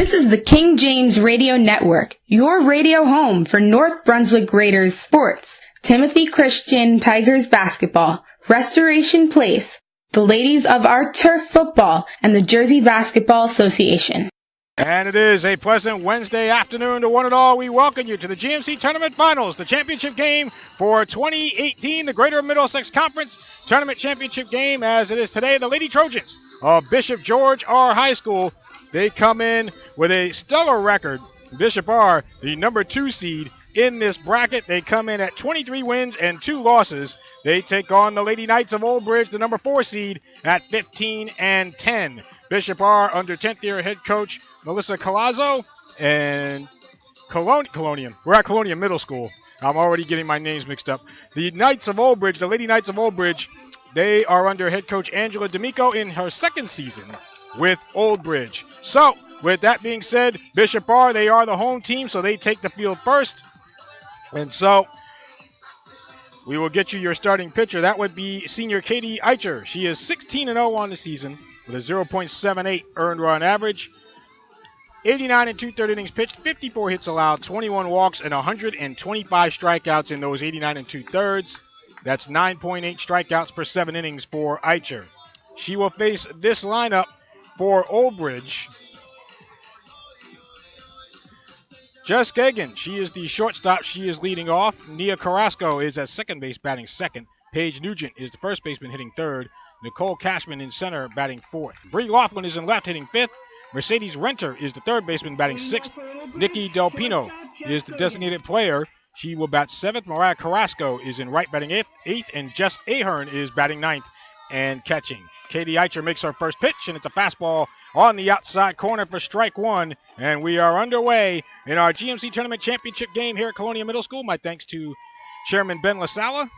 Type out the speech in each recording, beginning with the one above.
This is the King James Radio Network, your radio home for North Brunswick Raiders sports, Timothy Christian Tigers basketball, Restoration Place, the ladies of our turf football, and the Jersey Basketball Association. And it is a pleasant Wednesday afternoon to one and all. We welcome you to the GMC Tournament Finals, the championship game for 2018, the Greater Middlesex Conference Tournament Championship game, as it is today. The Lady Trojans of Bishop George R. High School, they come in with a stellar record. Bishop R., the number 2 seed in this bracket. They come in at 23 wins and 2 losses. They take on the Lady Knights of Old Bridge, the number 4 seed, at 15 and 10. Bishop R. under 10th year head coach Melissa Colazzo and Colonium. We're at Colonium Middle School. I'm already getting my names mixed up. The Knights of Old Bridge, the Lady Knights of Old Bridge, they are under head coach Angela D'Amico in her second season with Old Bridge. So, with that being said, Bishop R., they are the home team, so they take the field first. And so, we will get you your starting pitcher. That would be senior Katie Eicher. She is 16-0 on the season with a 0.78 earned run average. 89 and 2/3 innings pitched, 54 hits allowed, 21 walks, and 125 strikeouts in those 89 and 2/3. That's 9.8 strikeouts per 7 innings for Eicher. She will face this lineup for Old Bridge. Jess Gagan, she is the shortstop. She is leading off. Nia Carrasco is at second base batting second. Paige Nugent is the first baseman hitting third. Nicole Cashman in center batting fourth. Bree Laughlin is in left hitting fifth. Mercedes Renter is the third baseman batting sixth. Nikki Del Pino is the designated player. She will bat seventh. Mariah Carrasco is in right batting eighth. And Jess Ahern is batting ninth and catching. Katie Eicher makes her first pitch, and it's a fastball on the outside corner for strike one. And we are underway in our GMC Tournament Championship game here at Colonia Middle School. My thanks to Chairman Ben LaSala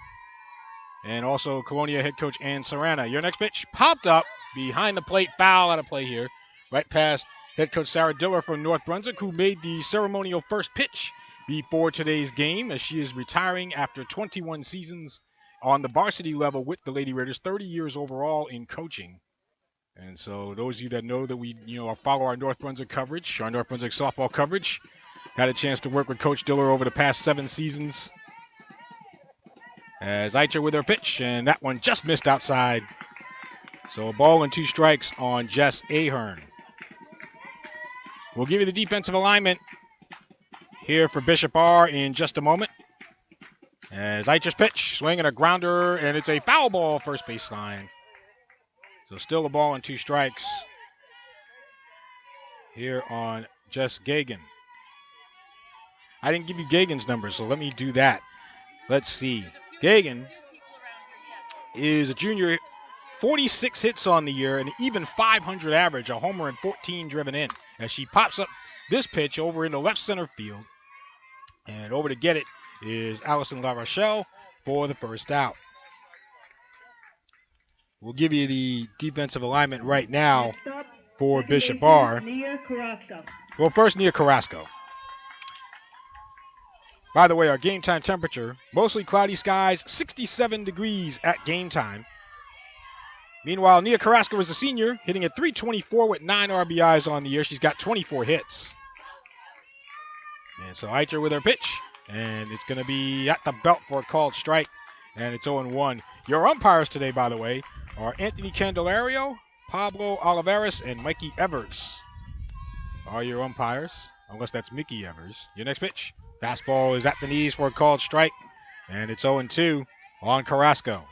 and also Colonia head coach Ann Serrana. Your next pitch popped up behind the plate. Foul out of play here. Right past head coach Sarah Diller from North Brunswick, who made the ceremonial first pitch before today's game, as she is retiring after 21 seasons on the varsity level with the Lady Raiders, 30 years overall in coaching. And so those of you that know that we follow our North Brunswick coverage, our North Brunswick softball coverage, had a chance to work with Coach Diller over the past 7 seasons. As Eicher with her pitch, and that one just missed outside. So a ball and 2 strikes on Jess Ahern. We'll give you the defensive alignment here for Bishop R. in just a moment. As Eicher's pitch, swinging a grounder, and it's a foul ball first baseline. So still a ball and 2 strikes here on Jess Gagan. I didn't give you Gagan's numbers, so let me do that. Let's see. Gagan is a junior, 46 hits on the year, and even 500 average, a homer and 14 driven in. As she pops up this pitch over in the left center field. And over to get it is Allison LaRochelle for the first out. We'll give you the defensive alignment right now for Bishop R. Well, first, Nia Carrasco. By the way, our game time temperature, mostly cloudy skies, 67 degrees at game time. Meanwhile, Nia Carrasco is a senior, hitting at .324 with 9 RBIs on the year. She's got 24 hits. And so Eicher with her pitch, and it's going to be at the belt for a called strike, and it's 0-1. Your umpires today, by the way, are Anthony Candelario, Pablo Olivares, and Mikey Evers are your umpires, unless that's Mickey Evers. Your next pitch, fastball is at the knees for a called strike, and it's 0-2 on Carrasco.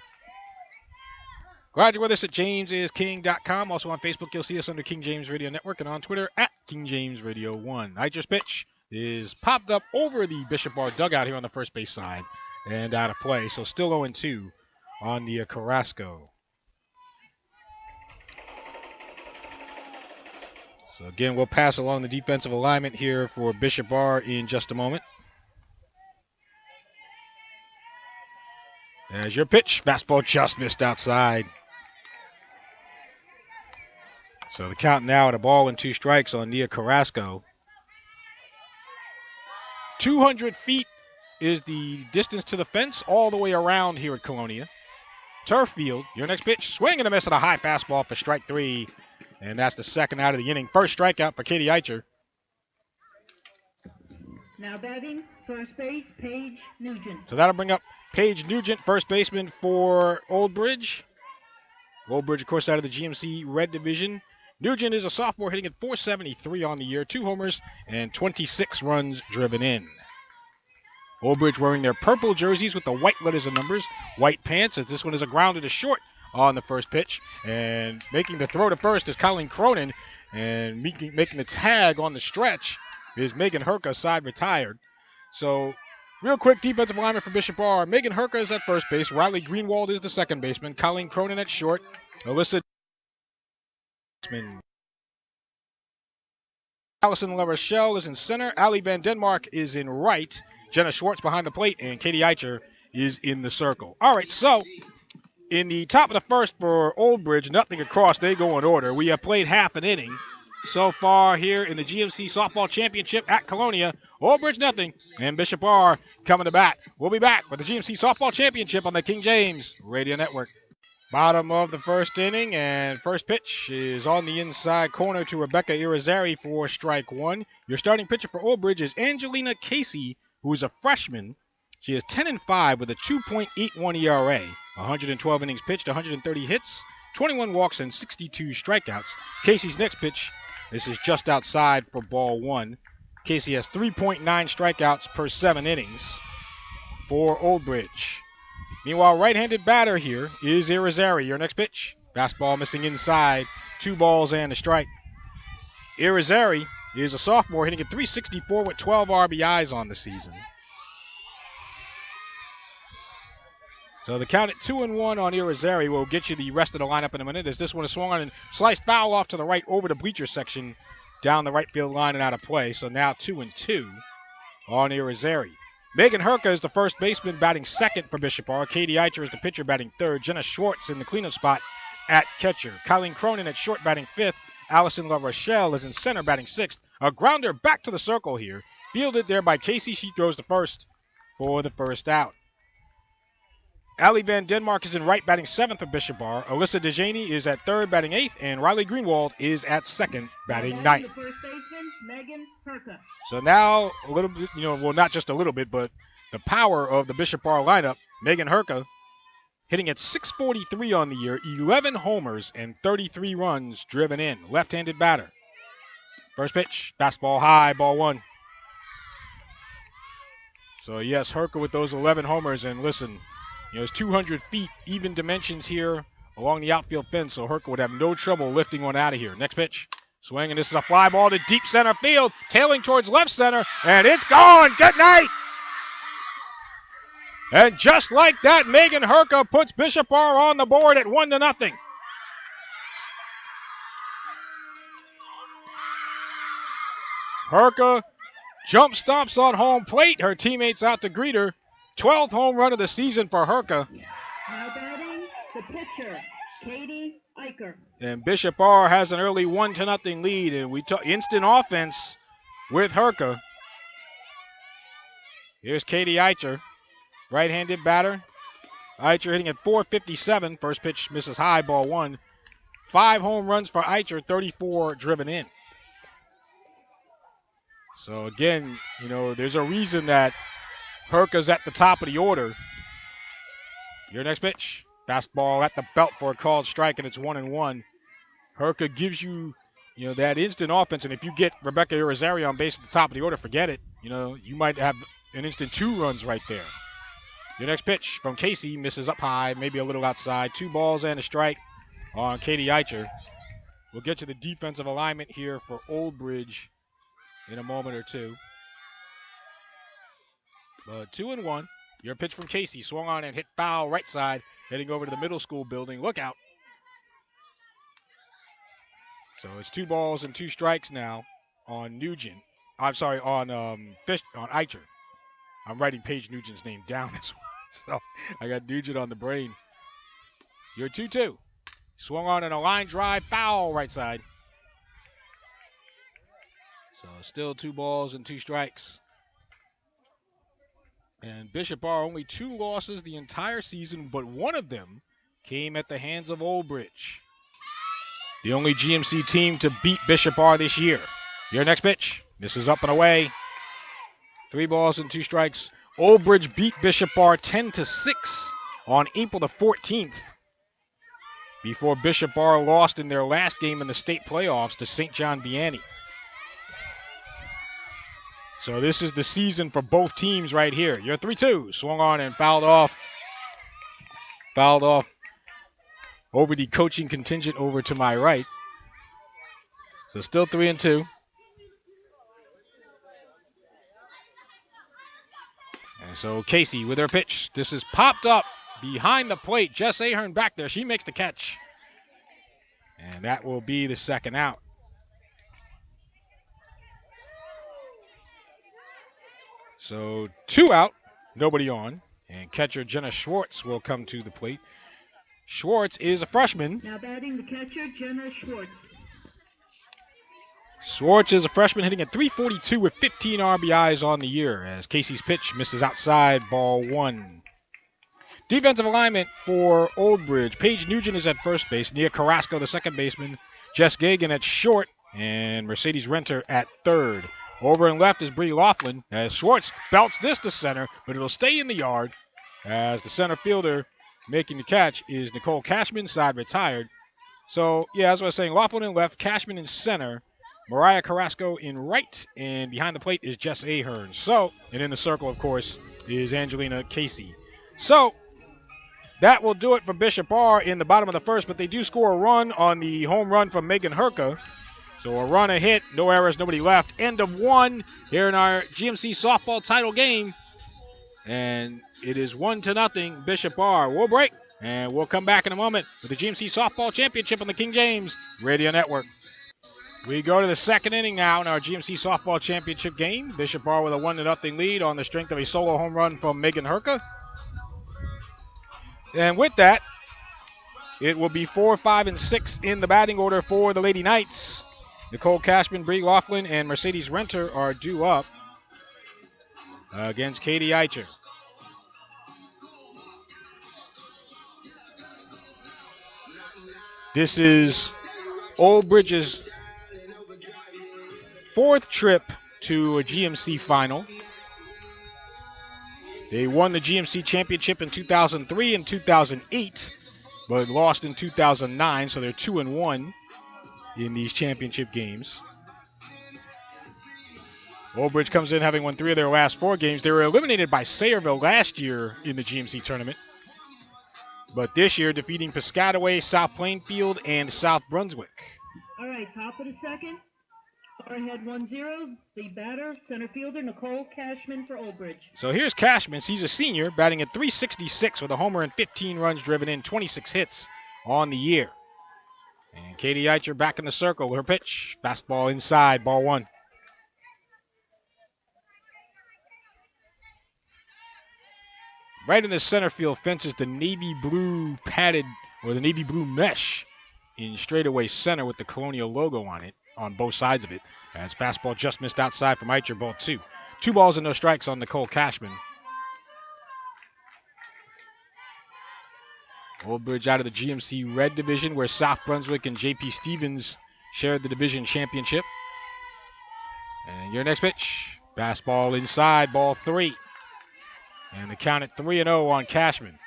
Glad you're with us at jamesisking.com. Also on Facebook, you'll see us under King James Radio Network, and on Twitter at King James Radio 1. Eicher's pitch is popped up over the Bishop R dugout here on the first base side and out of play. So still 0-2 on the Carrasco. So again, we'll pass along the defensive alignment here for Bishop R in just a moment. As your pitch, fastball just missed outside. So the count now at a ball and 2 strikes on Nia Carrasco. 200 feet is the distance to the fence all the way around here at Colonia. Turf field, your next pitch, swing and a miss at a high fastball for strike 3. And that's the second out of the inning. First strikeout for Katie Eicher. Now batting, first base, Paige Nugent. So that'll bring up Paige Nugent, first baseman for Old Bridge. Old Bridge, of course, out of the GMC Red Division. Nugent is a sophomore hitting at .473 on the year, 2 homers and 26 runs driven in. Old Bridge wearing their purple jerseys with the white letters and numbers, white pants, as this one is a grounder to short on the first pitch. And making the throw to first is Colleen Cronin, and making the tag on the stretch is Megan Herka, side retired. So, real quick defensive lineman for Bishop R. Megan Herka is at first base. Riley Greenwald is the second baseman. Colleen Cronin at short. Alyssa Allison LaRochelle is in center. Allie Van Denmark is in right. Jenna Schwartz behind the plate. And Katie Eicher is in the circle. All right, so in the top of the first for Old Bridge, nothing across. They go in order. We have played half an inning so far here in the GMC Softball Championship at Colonia. Old Bridge nothing, and Bishop R coming to bat. We'll be back with the GMC Softball Championship on the King James Radio Network. Bottom of the first inning, and first pitch is on the inside corner to Rebecca Irizarry for strike one. Your starting pitcher for Old Bridge is Angelina Casey, who is a freshman. She is 10-5 with a 2.81 ERA, 112 innings pitched, 130 hits, 21 walks, and 62 strikeouts. Casey's next pitch, this is just outside for ball one. Casey has 3.9 strikeouts per 7 innings for Old Bridge. Meanwhile, right-handed batter here is Irizarry. Your next pitch. Fastball missing inside. 2 balls and a strike. Irizarry is a sophomore hitting at .364 with 12 RBIs on the season. So the count at 2-1 on Irizarry will get you the rest of the lineup in a minute, as this one is swung on and sliced foul off to the right over the bleacher section down the right field line and out of play. So now 2-2 on Irizarry. Megan Herka is the first baseman batting second for Bishop R. Katie Eicher is the pitcher batting third. Jenna Schwartz in the cleanup spot at catcher. Colleen Cronin at short batting fifth. Allison LaRochelle is in center batting sixth. A grounder back to the circle here. Fielded there by Casey. She throws the first for the first out. Allie Van Denmark is in right batting seventh for Bishop R. Alyssa DeJaney is at third batting eighth. And Riley Greenwald is at second batting ninth. First baseman, Megan Herka. So now a little bit, well, not just a little bit, but the power of the Bishop R lineup. Megan Herka hitting at .643 on the year, 11 homers and 33 runs driven in. Left-handed batter. First pitch, fastball high, ball one. So yes, Herka with those 11 homers, and listen, it's 200 feet, even dimensions here along the outfield fence, so Herka would have no trouble lifting one out of here. Next pitch. Swing, and this is a fly ball to deep center field, tailing towards left center, and it's gone. Good night. And just like that, Megan Herka puts Bishop R on the board at 1-0. Herka jump stomps on home plate. Her teammates out to greet her. 12th home run of the season for Herka. Now batting, the pitcher, Katie Eicher. And Bishop R has an early 1-0 lead, and we took instant offense with Herka. Here's Katie Eicher, right-handed batter. Eicher hitting at .457. First pitch misses high, ball one. 5 home runs for Eicher, 34 driven in. So again, there's a reason that Herka's at the top of the order. Your next pitch. Fastball at the belt for a called strike, and it's 1-1. Herka gives you, that instant offense, and if you get Rebecca Irizarry on base at the top of the order, forget it. You might have an instant 2 runs right there. Your next pitch from Casey misses up high, maybe a little outside. 2 balls and a strike on Katie Eicher. We'll get to the defensive alignment here for Old Bridge in a moment or two. But 2-1. Your pitch from Casey swung on and hit foul right side, heading over to the middle school building. Look out. So it's 2 balls and 2 strikes now on Nugent. I'm sorry, on Eicher. I'm writing Paige Nugent's name down this one, so I got Nugent on the brain. You're 2-2. Swung on in a line drive, foul right side. So still 2 balls and 2 strikes. And Bishop R only 2 losses the entire season, but one of them came at the hands of Old Bridge. The only GMC team to beat Bishop R this year. Your next pitch. This is up and away. 3 balls and 2 strikes. Old Bridge beat Bishop Bar 10-6 on April the 14th before Bishop Bar lost in their last game in the state playoffs to St. John Vianney. So this is the season for both teams right here. Your 3-2 swung on and fouled off. Fouled off over the coaching contingent over to my right. So still 3-2. And so Casey with her pitch. This is popped up behind the plate. Jess Ahern back there. She makes the catch. And that will be the second out. So 2 out, nobody on. And catcher Jenna Schwartz will come to the plate. Schwartz is a freshman. Now batting the catcher, Jenna Schwartz. Schwartz is a freshman hitting at .342 with 15 RBIs on the year as Casey's pitch misses outside, ball 1. Defensive alignment for Old Bridge. Paige Nugent is at first base. Nia Carrasco, the second baseman. Jess Gagan at short. And Mercedes Renter at third. Over and left is Bree Laughlin as Schwartz belts this to center, but it'll stay in the yard as the center fielder making the catch is Nicole Cashman, side retired. So, yeah, as I was saying, Laughlin in left, Cashman in center, Mariah Carrasco in right, and behind the plate is Jess Ahern. So, and in the circle, of course, is Angelina Casey. So, that will do it for Bishop Bar in the bottom of the first, but they do score a run on the home run from Megan Herka. So a run, a hit, no errors, nobody left. End of 1 here in our GMC softball title game. And it is 1-0 Bishop Bar. We'll break, and we'll come back in a moment with the GMC softball championship on the King James Radio Network. We go to the second inning now in our GMC softball championship game. Bishop Bar with a 1-0 lead on the strength of a solo home run from Megan Herka. And with that, it will be 4, 5, and 6 in the batting order for the Lady Knights. Nicole Cashman, Bree Laughlin, and Mercedes Renter are due up against Katie Eicher. This is Old Bridge's 4th trip to a GMC final. They won the GMC championship in 2003 and 2008, but lost in 2009, so they're 2-1 in these championship games. Old Bridge comes in having won 3 of their last 4 games. They were eliminated by Sayreville last year in the GMC tournament, but this year defeating Piscataway, South Plainfield, and South Brunswick. All right, top of the second. Far ahead 1-0. The batter, center fielder, Nicole Cashman for Old Bridge. So here's Cashman. He's a senior, batting at .366 with a homer and 15 runs driven in, 26 hits on the year. And Katie Eicher back in the circle with her pitch. Fastball inside, ball 1. Right in the center field fence is the navy blue padded, or the navy blue mesh in straightaway center with the Colonial logo on it, on both sides of it. As fastball just missed outside from Eicher, ball 2. 2 balls and no strikes on Nicole Cashman. Old Bridge out of the GMC Red Division, where South Brunswick and J.P. Stevens shared the division championship. And your next pitch, fastball inside, ball 3. And the count at 3-0 on Cashman.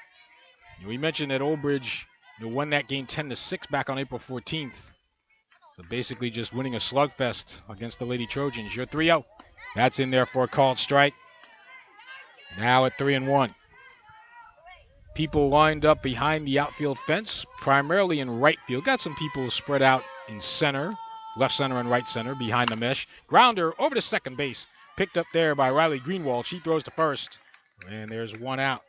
We mentioned that Old Bridge won that game 10-6 back on April 14th. So basically just winning a slugfest against the Lady Trojans. You're 3-0. That's in there for a called strike. Now at 3-1. People lined up behind the outfield fence, primarily in right field. Got some people spread out in center, left center and right center behind the mesh. Grounder over to second base. Picked up there by Riley Greenwald. She throws to first. And there's 1 out.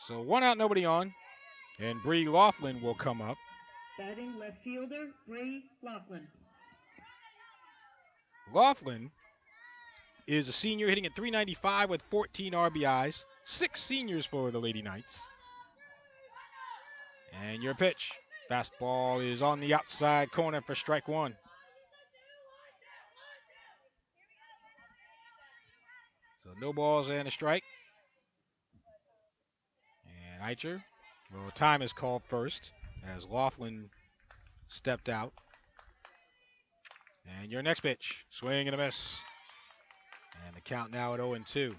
So 1 out, nobody on. And Bree Laughlin will come up. Batting left fielder, Bree Laughlin. Laughlin is a senior hitting at .395 with 14 RBIs. 6 seniors for the Lady Knights. And your pitch. Fastball is on the outside corner for strike 1. So no balls and a strike. And Eicher, well, time is called first as Laughlin stepped out. And your next pitch, swing and a miss. And the count now at 0-2.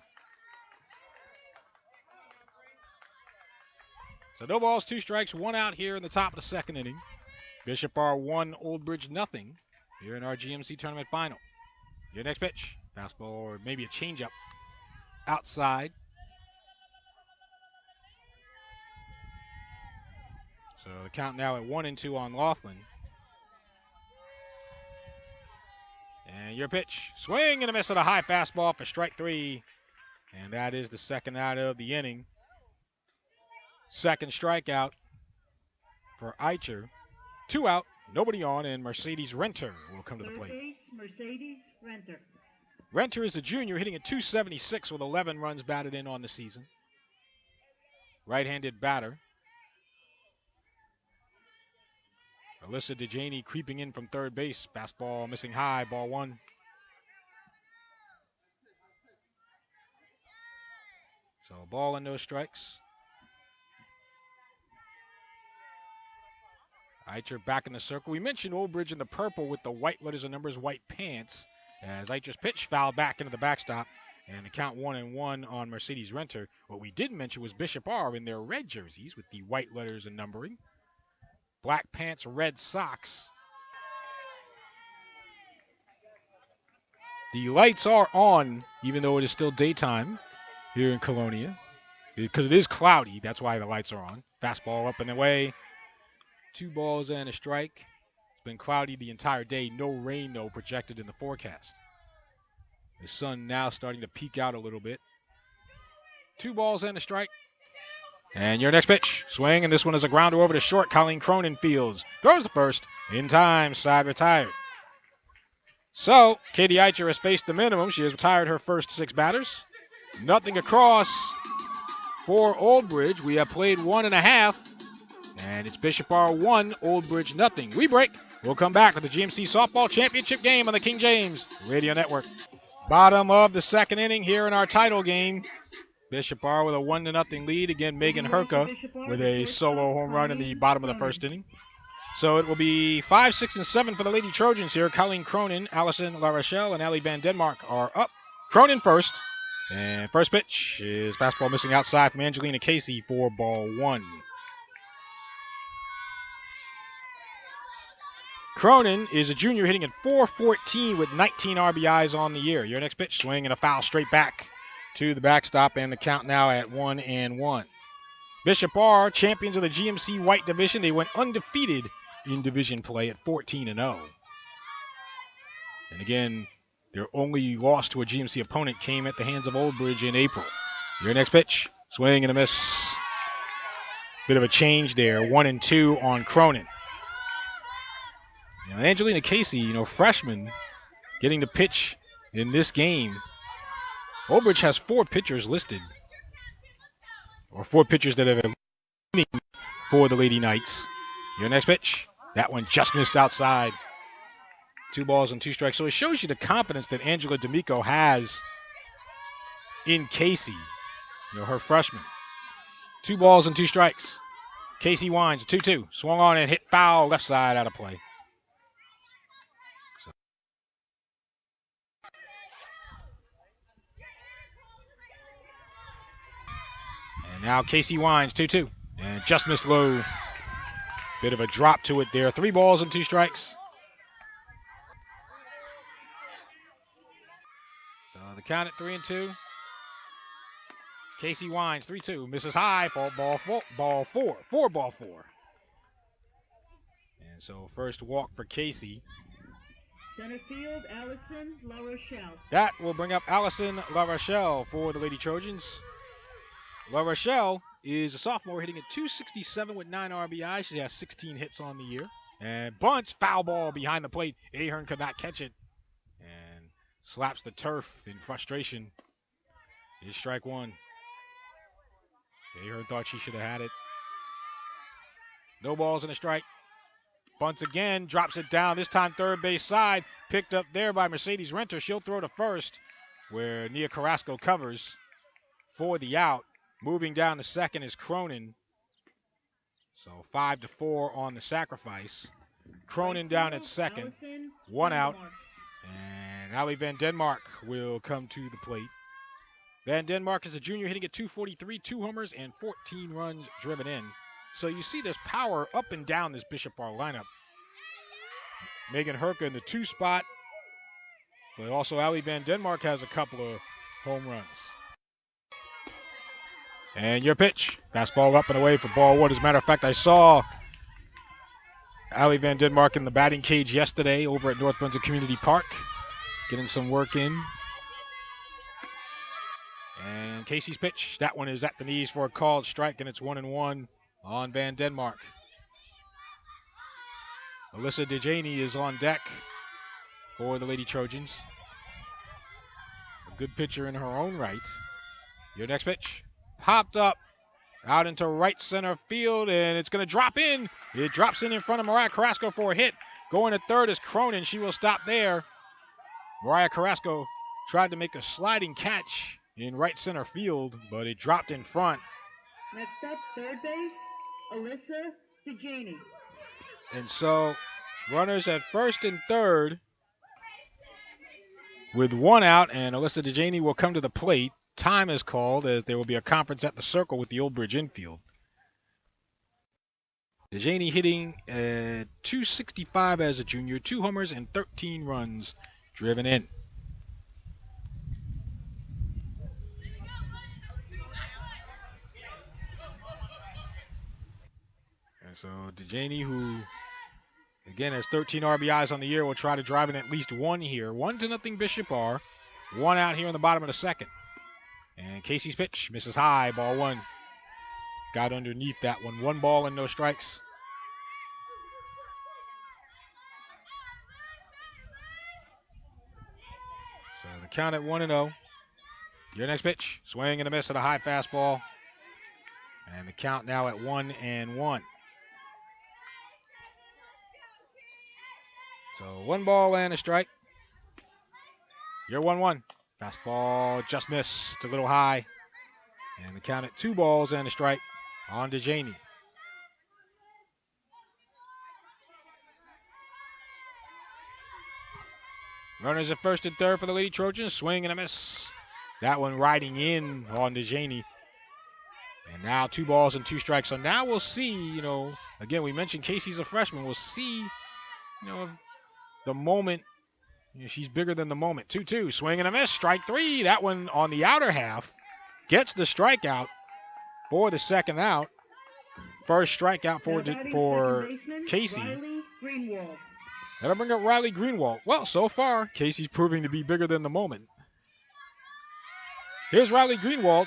So no balls, 2 strikes, 1 out here in the top of the second inning. Bishop R1, Old Bridge nothing here in our GMC tournament final. Your next pitch, fastball or maybe a changeup outside. So the count now at 1-2 on Laughlin. And your pitch, swing and a miss at a high fastball for strike 3. And that is the second out of the inning. Second strikeout for Eicher. 2 out, nobody on, and Mercedes Renter will come to the plate. Mercedes Renter. Renter is a junior, hitting at .276 with 11 runs batted in on the season. Right-handed batter. Alyssa DeJaney creeping in from third base. Fastball missing high, ball 1. So ball and no strikes. Eicher back in the circle. We mentioned Old Bridge in the purple with the white letters and numbers, white pants. As Eicher's pitch fouled back into the backstop. And the count 1-1 on Mercedes Renter. What we didn't mention was Bishop R in their red jerseys with the white letters and numbering. Black pants, red socks. The lights are on, even though it is still daytime here in Colonia. Because it is cloudy, that's why the lights are on. Fastball up and away. 2 balls and a strike. It's been cloudy the entire day. No rain, though, projected in the forecast. The sun now starting to peek out a little bit. 2 balls and a strike. And your next pitch, swing, and this one is a grounder over to short. Colleen Cronin fields. Throws the first. In time, side retired. So, Katie Eicher has faced the minimum. She has retired her first 6 batters. Nothing across for Old Bridge. We have played 1.5. And it's Bishop R1, Old Bridge nothing. We break. We'll come back with the GMC Softball Championship game on the King James Radio Network. Bottom of the second inning here in our title game. Bishop R with a 1-0 lead. Again, Megan Herka with a solo home run in the bottom of the first inning. So it will be 5, 6, and 7 for the Lady Trojans here. Colleen Cronin, Allison La Rochelle, and Allie Van Denmark are up. Cronin first. And first pitch is fastball missing outside from Angelina Casey for ball 1. Cronin is a junior hitting at .414 with 19 RBIs on the year. Your next pitch, swing and a foul straight back to the backstop, and the count now at 1-1. Bishop R, champions of the GMC White Division. They went undefeated in division play at 14-0. And again, their only loss to a GMC opponent came at the hands of Old Bridge in April. Your next pitch, swing and a miss. Bit of a change there, 1-2 on Cronin. Angelina Casey, freshman, getting to pitch in this game. Old Bridge has 4 pitchers listed, or 4 pitchers that have been leading for the Lady Knights. Your next pitch, that one just missed outside. 2 balls and 2 strikes. So it shows you the confidence that Angela D'Amico has in Casey, her freshman. 2 balls and 2 strikes. Casey winds, 2-2. Swung on and hit foul, left side out of play. And now Casey winds, 2-2. And just missed low. Bit of a drop to it there. 3 balls and 2 strikes. So the count at 3-2. Casey winds, 3-2. Misses high for ball 4. 4 ball 4. And so first walk for Casey. Center field, Allison La Rochelle. That will bring up Allison La Rochelle for the Lady Trojans. La Rochelle is a sophomore hitting at .267 with 9 RBI. She has 16 hits on the year. And bunts, foul ball behind the plate. Ahern could not catch it. And slaps the turf in frustration. Is strike 1. Ahern thought she should have had it. No balls and a strike. Bunts again, drops it down. This time third base side. Picked up there by Mercedes Renter. She'll throw to first where Nia Carrasco covers for the out. Moving down to second is Cronin. So 5-4 on the sacrifice. Cronin down at second. 1 out. And Ali Van Denmark will come to the plate. Van Denmark is a junior hitting at 243, 2 homers, and 14 runs driven in. So you see there's power up and down this Bishop Bar lineup. Megan Herka in the 2 spot, but also Ali Van Denmark has a couple of home runs. And your pitch. Fastball up and away for ball 1. As a matter of fact, I saw Ali Van Denmark in the batting cage yesterday over at North Brunswick Community Park, getting some work in. And Casey's pitch. That one is at the knees for a called strike, and it's 1-1 on Van Denmark. Alyssa DeJaney is on deck for the Lady Trojans. A good pitcher in her own right. Your next pitch. Popped up out into right center field, and it's going to drop in. It drops in front of Mariah Carrasco for a hit. Going to third is Cronin. She will stop there. Mariah Carrasco tried to make a sliding catch in right center field, but it dropped in front. Next up, third base, Alyssa DeJaney. And so runners at first and third with 1 out, and Alyssa DeJaney will come to the plate. Time is called as there will be a conference at the circle with the Old Bridge infield. DeJaney hitting at 265 as a junior, 2 homers and 13 runs driven in. And so DeJaney, who again has 13 RBIs on the year, will try to drive in at least 1 here. 1-0 Bishop R. 1 out here in the bottom of the second. And Casey's pitch misses high, ball 1. Got underneath that one. 1 ball and no strikes. So the count at 1-0. Your next pitch, swing and a miss at a high fastball. And the count now at 1-1. So 1 ball and a strike. You're 1-1. Fastball just missed, a little high. And the count at 2 balls and a strike on DeJaney. Runners at first and third for the Lady Trojans. Swing and a miss. That one riding in on DeJaney. And now 2 balls and 2 strikes. So now we'll see, again, we mentioned Casey's a freshman. We'll see, if the moment, she's bigger than the moment. 2-2, swing and a miss, strike 3. That one on the outer half gets the strikeout for the second out. First strikeout for Casey. That'll bring up Riley Greenwald. Well, so far, Casey's proving to be bigger than the moment. Here's Riley Greenwald.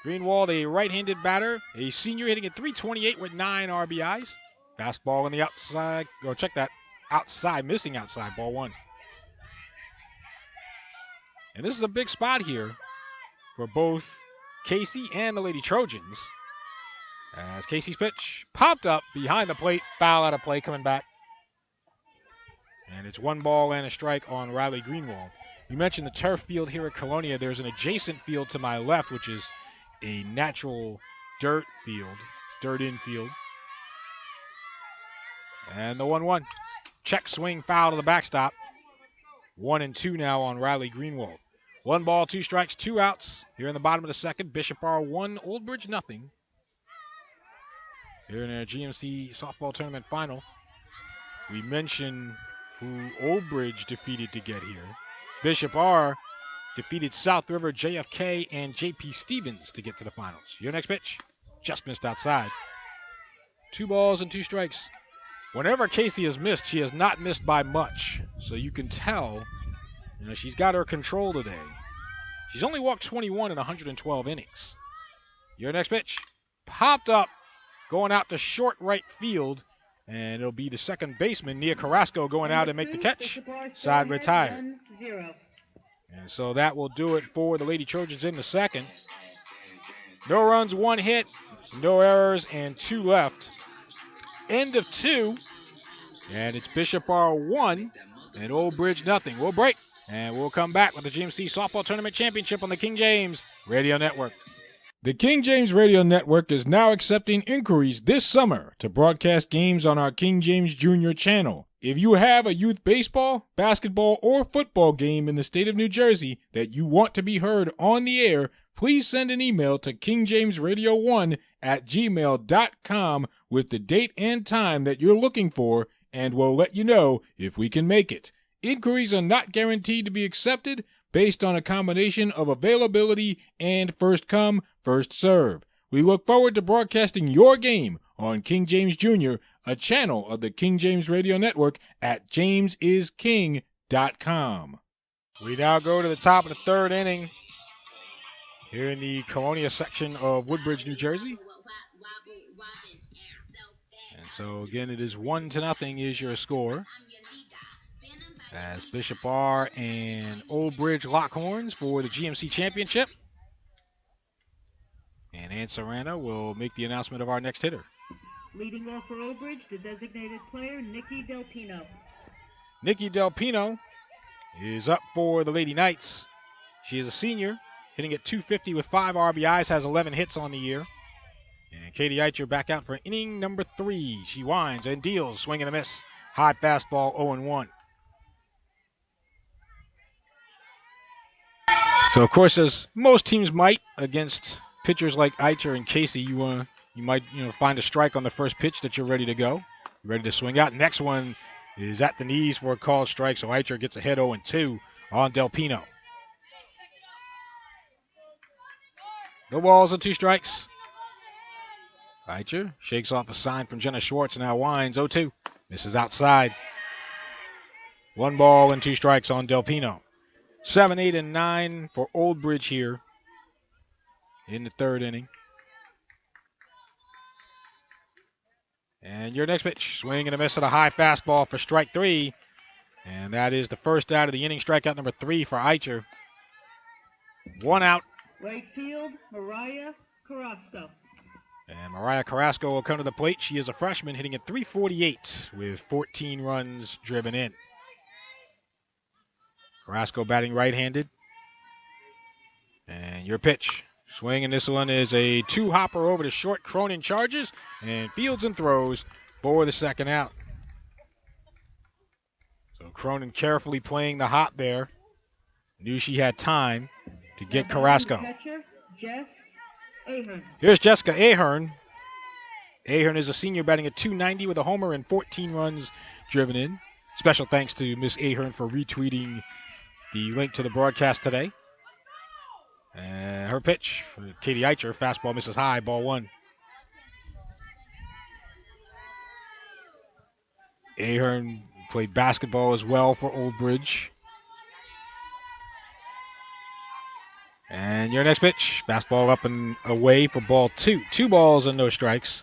Greenwald, a right-handed batter, a senior hitting at 328 with 9 RBIs. Fastball on the outside. Go check that. Outside, missing outside, ball 1. And this is a big spot here for both Casey and the Lady Trojans. As Casey's pitch popped up behind the plate, foul out of play, coming back. And it's 1 ball and a strike on Riley Greenwald. You mentioned the turf field here at Colonia. There's an adjacent field to my left, which is a natural dirt field, dirt infield. And the 1-1. Check swing foul to the backstop. 1-2 now on Riley Greenwald. 1 ball, 2 strikes, 2 outs. Here in the bottom of the second, Bishop R 1, Old Bridge nothing. Here in our GMC softball tournament final, we mentioned who Old Bridge defeated to get here. Bishop R defeated South River, JFK, and JP Stevens to get to the finals. Your next pitch, just missed outside. 2 balls and 2 strikes. Whenever Casey has missed, she has not missed by much. So you can tell, she's got her control today. She's only walked 21 in 112 innings. Your next pitch, popped up, going out to short right field, and it'll be the second baseman, Nia Carrasco, going out and make the catch. Side retired. And so that will do it for the Lady Trojans in the second. No runs, 1 hit, no errors, and 2 left. End of 2, and it's Bishop R 1 and Old Bridge nothing. We'll break, and we'll come back with the GMC Softball Tournament Championship on the King James Radio Network. The King James Radio Network is now accepting inquiries this summer to broadcast games on our King James Jr. channel. If you have a youth baseball, basketball, or football game in the state of New Jersey that you want to be heard on the air, please send an email to kingjamesradio1@gmail.com with the date and time that you're looking for, and we'll let you know if we can make it. Inquiries are not guaranteed to be accepted based on a combination of availability and first come, first serve. We look forward to broadcasting your game on King James Jr., a channel of the King James Radio Network at jamesisking.com. We now go to the top of the third inning here in the Colonia section of Woodbridge, New Jersey. And so, again, it is 1-0 is your score, as Bishop R and Old Bridge lock horns for the GMC Championship. And Ann Serrano will make the announcement of our next hitter. Leading off for Old Bridge, the designated player, Nikki Del Pino. Nikki Del Pino is up for the Lady Knights. She is a senior, hitting at .250 with 5 RBIs, has 11 hits on the year. And Katie Eicher back out for inning number 3. She winds and deals, swing and a miss. High fastball, 0-1. So, of course, as most teams might against pitchers like Eicher and Casey, you might find a strike on the first pitch that you're ready to go, ready to swing out. Next one is at the knees for a called strike, so Eicher gets ahead 0-2 on Del Pino. No balls and 2 strikes. Eicher shakes off a sign from Jenna Schwartz, now winds 0-2. Misses outside. 1 ball and 2 strikes on Del Pino. 7, 8, and 9 for Old Bridge here in the third inning. And your next pitch, swing and a miss at a high fastball for strike 3. And that is the first out of the inning, strikeout number 3 for Eicher. 1 out. Right field, Mariah Carrasco. And Mariah Carrasco will come to the plate. She is a freshman, hitting at .348 with 14 runs driven in. Carrasco batting right-handed. And your pitch. Swing, and this one is a 2-hopper over to short. Cronin charges and fields and throws for the second out. So Cronin carefully playing the hop there. Knew she had time to get Carrasco. Catcher, Jess Ahern. Here's Jessica Ahern. Ahern is a senior, batting at .290 with a homer and 14 runs driven in. Special thanks to Miss Ahern for retweeting the link to the broadcast today. And her pitch for Katie Eicher, fastball misses high, ball 1. Ahern played basketball as well for Old Bridge. And your next pitch, fastball up and away for ball 2. 2 balls and no strikes.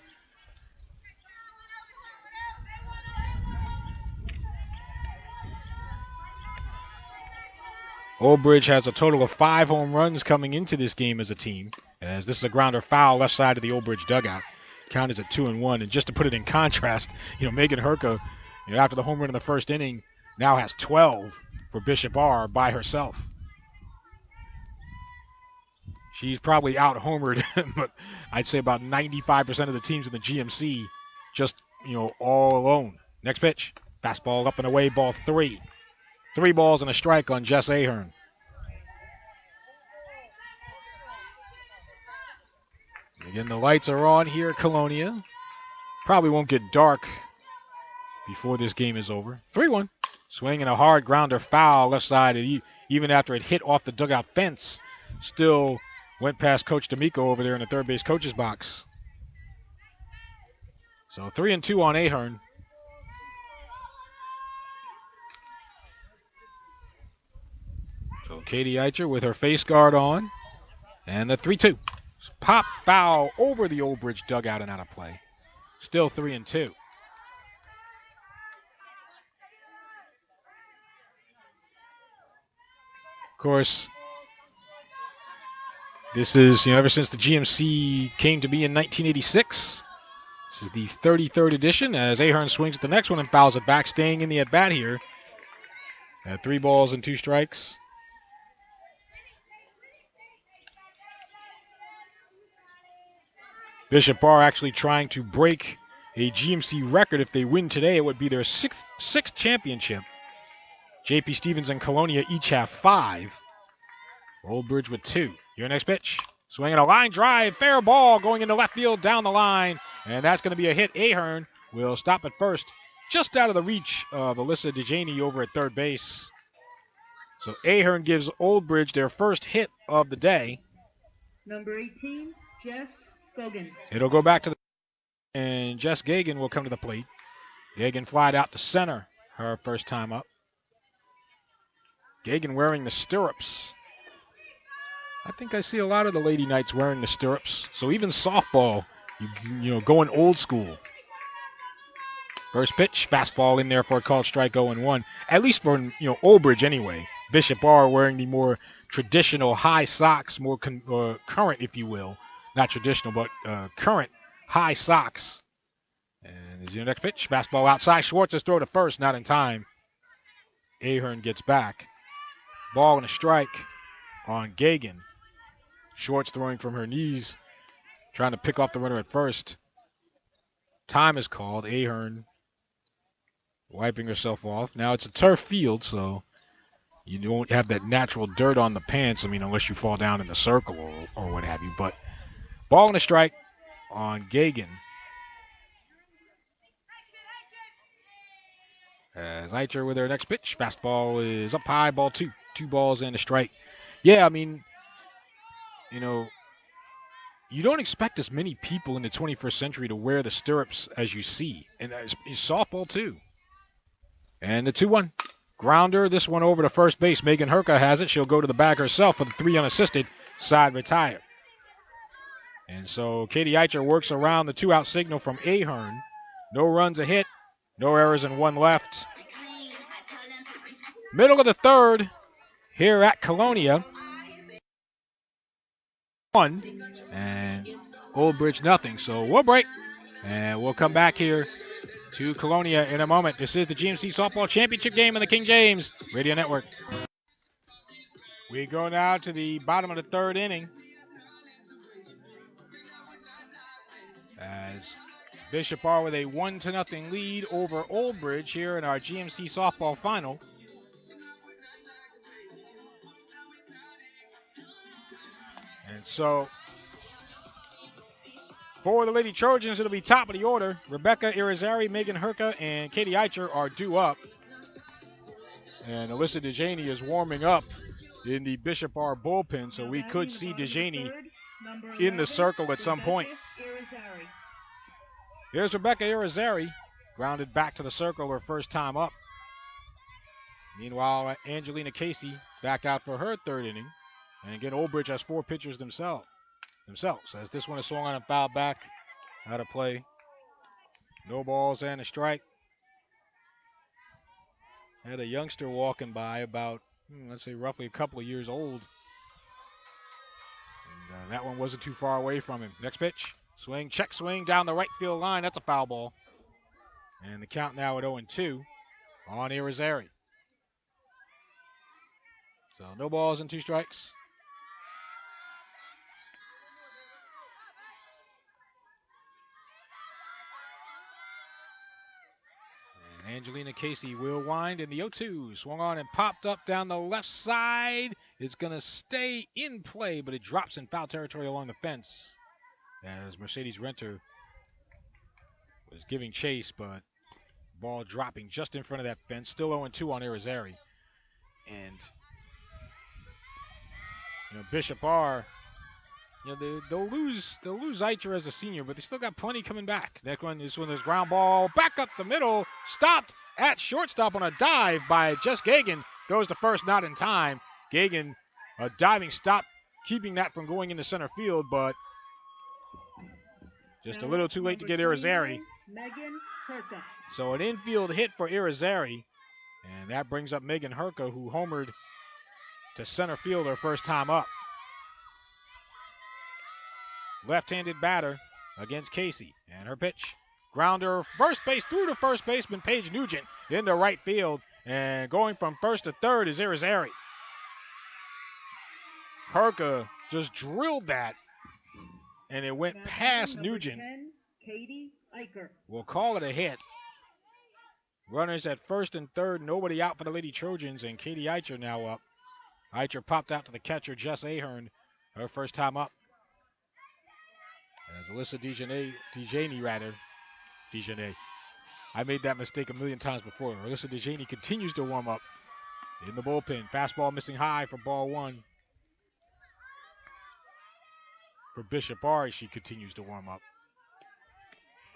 Old Bridge has a total of 5 home runs coming into this game as a team, as this is a grounder foul left side of the Old Bridge dugout. Count is at 2-1. And just to put it in contrast, Megan Herka, after the home run in the first inning, now has 12 for Bishop R by herself. She's probably out-homered, but I'd say about 95% of the teams in the GMC just, all alone. Next pitch, fastball up and away, ball 3. 3 balls and a strike on Jess Ahern. Again, the lights are on here at Colonia. Probably won't get dark before this game is over. 3-1. Swinging a hard grounder foul left side, even after it hit off the dugout fence. Still went past Coach D'Amico over there in the third base coach's box. So 3-2 on Ahern. So Katie Eicher with her face guard on. And the 3-2. Pop foul over the Old Bridge dugout and out of play. Still 3-2. Of course, this is, ever since the GMC came to be in 1986. This is the 33rd edition as Ahern swings at the next one and fouls it back, staying in the at-bat here. 3 balls and 2 strikes. Bishop R actually trying to break a GMC record. If they win today, it would be their sixth championship. JP Stevens and Colonia each have 5. Old Bridge with 2. Your next pitch. Swinging a line drive. Fair ball going into left field down the line. And that's going to be a hit. Ahern will stop at first. Just out of the reach of Alyssa DeJaney over at third base. So Ahern gives Old Bridge their first hit of the day. Number 18, Jess Gogan. It'll go back to the... And Jess Gagan will come to the plate. Gagan flied out to center her first time up. Gagan wearing the stirrups. I think I see a lot of the Lady Knights wearing the stirrups. So even softball, you know, going old school. First pitch, fastball in there for a called strike 0-1. At least for, you know, Old Bridge anyway. Bishop R wearing the more traditional high socks, more current, if you will. Not traditional, but current high socks. And is your next pitch. Fastball outside. Schwartz's throw to first, not in time. Ahern gets back. Ball and a strike on Gagan. Schwartz throwing from her knees, trying to pick off the runner at first. Time is called. Ahern wiping herself off. Now it's a turf field, so you don't have that natural dirt on the pants. I mean, unless you fall down in the circle or what have you. But ball and a strike on Gagan. As Eicher with her next pitch. Fastball is up high, ball 2. 2 balls and a strike. Yeah, I mean, you know, you don't expect as many people in the 21st century to wear the stirrups as you see. And it's softball, too. And the 2-1. Grounder, this one over to first base. Megan Herka has it. She'll go to the bag herself for the 3 unassisted. Side retired. And so Katie Eicher works around the 2-out signal from Ahern. No runs a hit. No errors and 1 left. Middle of the 3rd here at Colonia. 1 and Old Bridge nothing. So we'll break and we'll come back here to Colonia in a moment. This is the GMC Softball Championship game on the King James Radio Network. We go now to the bottom of the 3rd inning. As Bishop R with a 1-0 lead over Old Bridge here in our GMC Softball Final. And so, for the Lady Trojans, it'll be top of the order. Rebecca Irizarry, Megan Herka, and Katie Eicher are due up. And Alyssa DeJaney is warming up in the Bishop R bullpen, so we could see DeJaney in the circle at some point. Here's Rebecca Irizarry, grounded back to the circle her first time up. Meanwhile, Angelina Casey back out for her 3rd inning. And again, Old Bridge has 4 pitchers themselves. As this one is swung on and fouled back. Out of play. No balls and a strike. Had a youngster walking by about, let's say, roughly a couple of years old. And that one wasn't too far away from him. Next pitch. Swing, check swing down the right field line. That's a foul ball. And the count now at 0-2 on Irizarry. So no balls and 2 strikes. And Angelina Casey will wind in the 0-2. Swung on and popped up down the left side. It's going to stay in play, but it drops in foul territory along the fence. As Mercedes Renter was giving chase, but ball dropping just in front of that fence. Still 0-2 on Irizarry. And, you know, Bishop R, you know, they'll lose Eicher as a senior, but they still got plenty coming back. This one is ground ball back up the middle, stopped at shortstop on a dive by Jess Gagan. Goes to first, not in time. Gagan, a diving stop, keeping that from going into center field, but just a little too late to get Irizarry. So an infield hit for Irizarry, and that brings up Megan Herka, who homered to center field her first time up. Left-handed batter against Casey, and her pitch. Grounder, first base, through to first baseman Paige Nugent into right field, and going from first to third is Irizarry. Herka just drilled that, and it went past Nugent. 10, Katie Eicher. We'll call it a hit. Runners at first and third, nobody out for the Lady Trojans, and Katie Eicher now up. Eicher popped out to the catcher, Jess Ahern, her first time up. As Alyssa Dejaney. I made that mistake a million times before. Alyssa Dejaney continues to warm up in the bullpen. Fastball missing high for ball one. For Bishop Ari, she continues to warm up.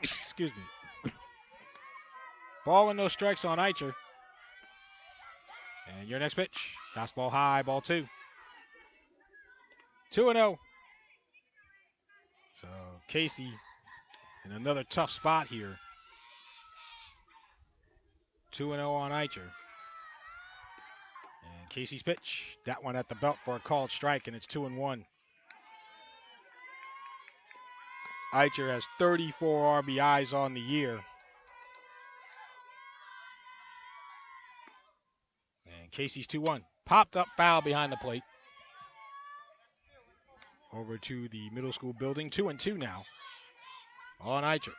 Excuse me. Ball and no strikes on Eicher. And your next pitch. Fastball high, ball two. 2-0. So Casey in another tough spot here. 2-0 on Eicher. And Casey's pitch. That one at the belt for a called strike, and it's 2-1. Eicher has 34 RBIs on the year. And Casey's 2-1. Popped up foul behind the plate. Over to the middle school building. 2-2 now on Eicher.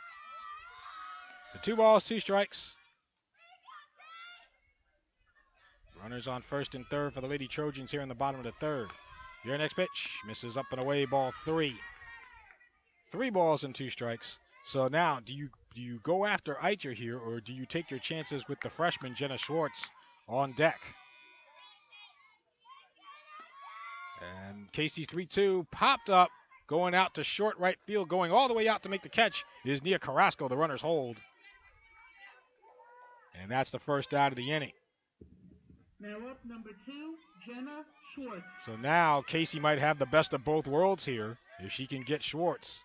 So 2 balls, 2 strikes. Runners on first and third for the Lady Trojans here in the bottom of the third. Your next pitch. Misses up and away, ball 3. 3 balls and 2 strikes. So now, do you go after Eicher here, or do you take your chances with the freshman Jenna Schwartz on deck? And Casey's 3-2 popped up, going out to short right field, going all the way out to make the catch is Nia Carrasco. The runners hold. And that's the first out of the inning. Now up number 2, Jenna Schwartz. So now Casey might have the best of both worlds here if she can get Schwartz.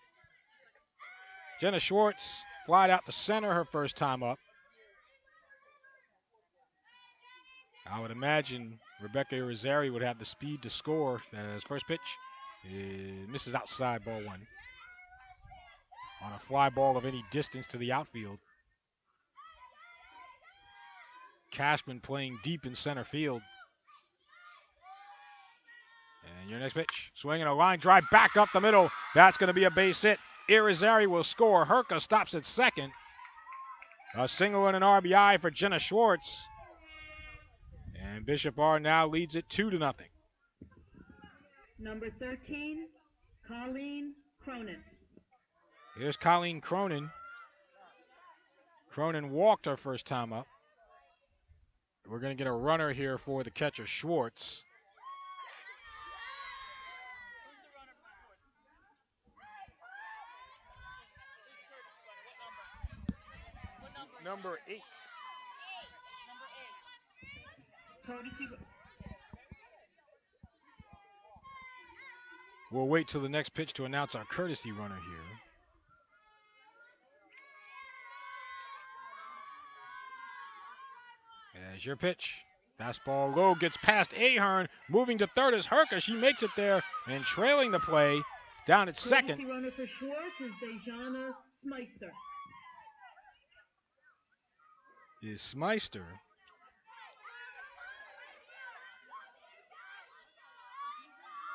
Jenna Schwartz flied out to center her first time up. I would imagine Rebecca Irizarry would have the speed to score as first pitch. It misses outside, ball 1. On a fly ball of any distance to the outfield. Cashman playing deep in center field. And your next pitch. Swinging a line drive back up the middle. That's going to be a base hit. Irizarry will score. Herka stops at second. A single and an RBI for Jenna Schwartz. And Bishop R now leads it 2-0. Number 13, Colleen Cronin. Here's Colleen Cronin. Cronin walked her first time up. We're going to get a runner here for the catcher, Schwartz. Number 8. We'll wait till the next pitch to announce our courtesy runner here. There's your pitch. Fastball low, gets past Ahern. Moving to third is Herka. She makes it there and trailing the play down at second. Courtesy runner for Schwartz is Dejana Smeister. Is Smeister.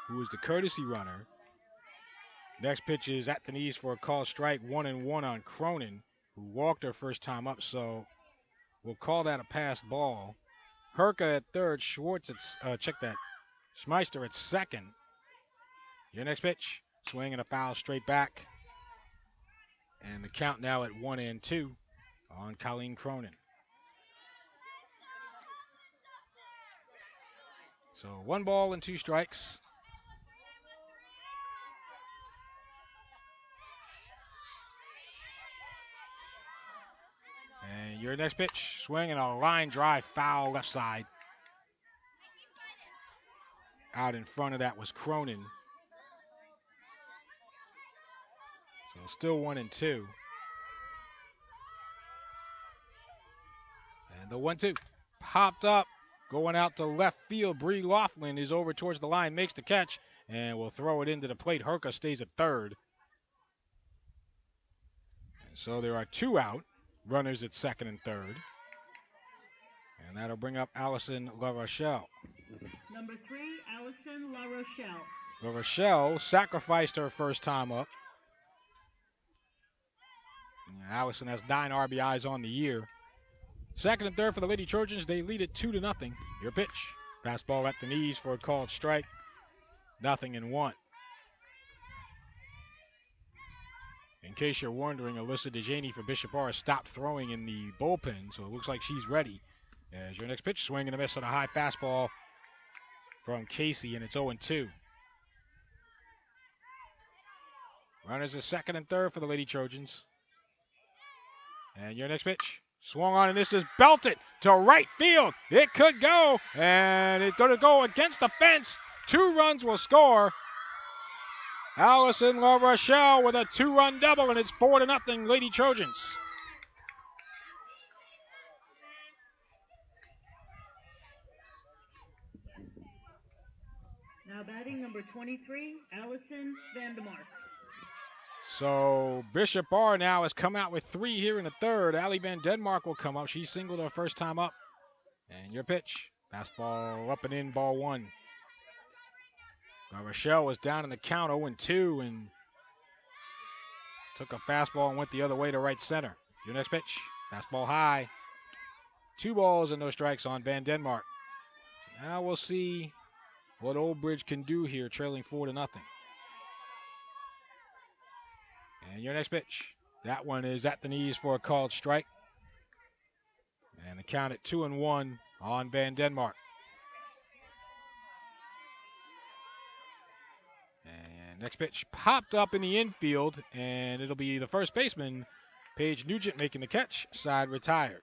Who is the courtesy runner. Next pitch is at the knees for a call strike, 1-1 on Cronin, who walked her first time up, so we'll call that a passed ball. Herka at third, Schwartz at, check that, Smeister at second. Your next pitch, swing and a foul straight back. And the count now at 1-2 on Colleen Cronin. So 1 ball and 2 strikes. And your next pitch, swing and a line drive, foul left side. Out in front of that was Cronin. So still 1-2. And the 1-2 popped up, going out to left field. Bree Laughlin is over towards the line, makes the catch, and will throw it into the plate. Herka stays at third. And so there are 2 out. Runners at second and third. And that'll bring up Allison La Rochelle. Number 3, Allison La Rochelle. La Rochelle sacrificed her first time up. Allison has 9 RBIs on the year. Second and third for the Lady Trojans. They lead it 2-0. Your pitch. Fastball at the knees for a called strike. 0-1. In case you're wondering, Alyssa DeJaney for Bishop R stopped throwing in the bullpen, so it looks like she's ready. As your next pitch, swing and a miss on a high fastball from Casey, and it's 0-2. Runners at second and third for the Lady Trojans. And your next pitch, swung on, and this is belted to right field. It could go, and it's going to go against the fence. 2 runs will score. Allison La Rochelle with a 2-run double, and it's 4-0 Lady Trojans. Now batting number 23, Allison Vandemark. So Bishop R now has come out with 3 here in the third. Allie Van Denmark will come up. She singled her first time up. And your pitch. Fastball up and in, ball 1. La Rochelle was down in the count 0-2 and took a fastball and went the other way to right center. Your next pitch. Fastball high. 2 balls and no strikes on Van Denmark. Now we'll see what Old Bridge can do here, trailing 4-0. And your next pitch. That one is at the knees for a called strike. And the count at 2-1 on Van Denmark. And next pitch popped up in the infield, and it'll be the first baseman, Paige Nugent, making the catch. Side retired.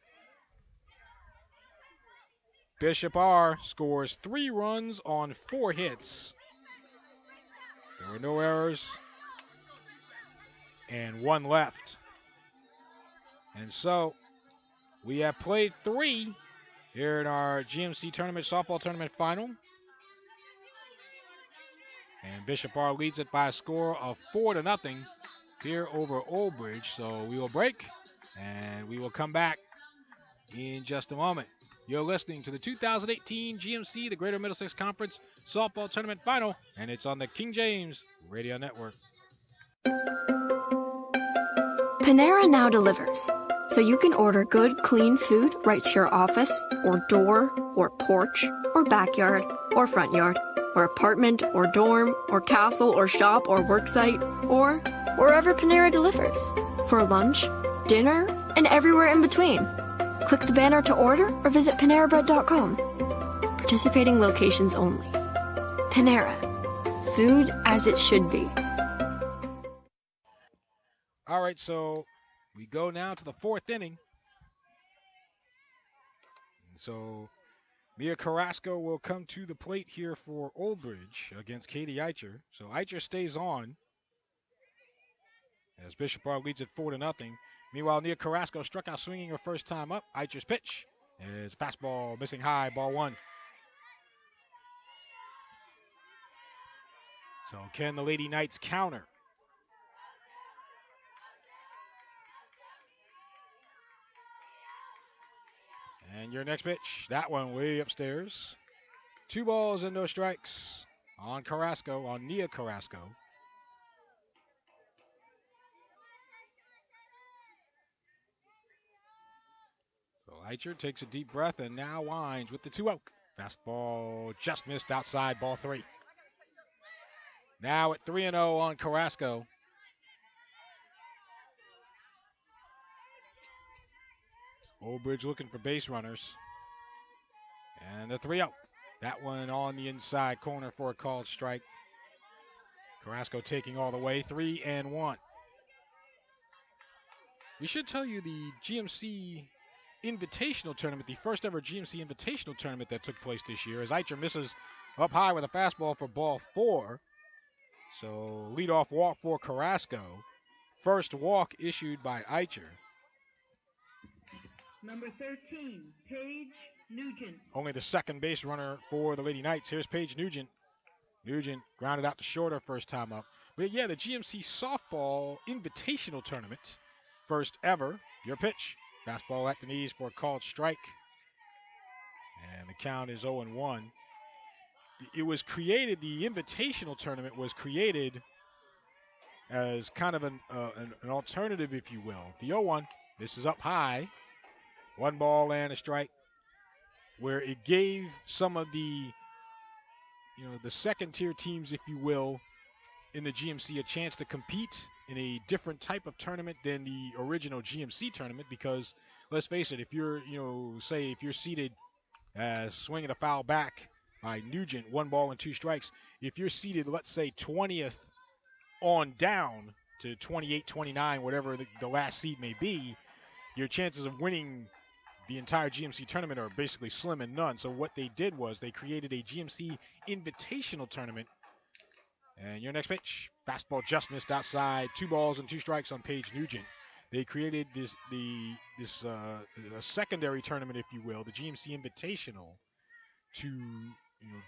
Bishop R scores 3 runs on 4 hits. There were no errors and 1 left. And so we have played 3 here in our GMC tournament, softball tournament final. And Bishop R leads it by a score of 4-0 here over Old Bridge. So we will break, and we will come back in just a moment. You're listening to the 2018 GMC, the Greater Middlesex Conference softball tournament final, and it's on the King James Radio Network. Panera now delivers, so you can order good, clean food right to your office, or door, or porch, or backyard, or front yard, or apartment, or dorm, or castle, or shop, or worksite, or wherever Panera delivers. For lunch, dinner, and everywhere in between. Click the banner to order or visit PaneraBread.com. Participating locations only. Panera. Food as it should be. All right, so we go now to the 4th inning. So Mia Carrasco will come to the plate here for Old Bridge against Katie Eicher. So Eicher stays on as Bishop R leads it 4-0. Meanwhile, Nia Carrasco struck out swinging her first time up. Eicher's pitch is fastball missing high, ball 1. So can the Lady Knights counter? And your next pitch, that one way upstairs. 2 balls and no strikes on Carrasco, on Nia Carrasco. So Eicher takes a deep breath and now winds with the 2-0. Fastball just missed outside, ball 3. Now at 3-0 on Carrasco. Old Bridge looking for base runners. And the 3-0. That one on the inside corner for a called strike. Carrasco taking all the way, 3-1. We should tell you the GMC Invitational Tournament, the first ever GMC Invitational Tournament that took place this year, as Eicher misses up high with a fastball for ball 4. So leadoff walk for Carrasco. First walk issued by Eicher. Number 13, Paige Nugent. Only the second base runner for the Lady Knights. Here's Paige Nugent. Nugent grounded out to short her first time up. But yeah, the GMC Softball Invitational Tournament. First ever. Your pitch. Fastball at the knees for a called strike. And the count is 0-1. It was created, the Invitational Tournament was created as kind of an alternative, if you will. The 0-1. This is up high. 1 ball and a strike, where it gave some of the second tier teams, if you will, in the GMC a chance to compete in a different type of tournament than the original GMC tournament, because let's face it, if you're, say if you're seated as swinging a foul back by Nugent, 1 ball and 2 strikes, if you're seated, let's say 20th on down to 28, 29, whatever the last seed may be, your chances of winning the entire GMC tournament are basically slim and none. So what they did was they created a GMC invitational tournament. And your next pitch, fastball just missed outside. 2 balls and 2 strikes on Paige Nugent. They created this secondary tournament, if you will, the GMC Invitational, to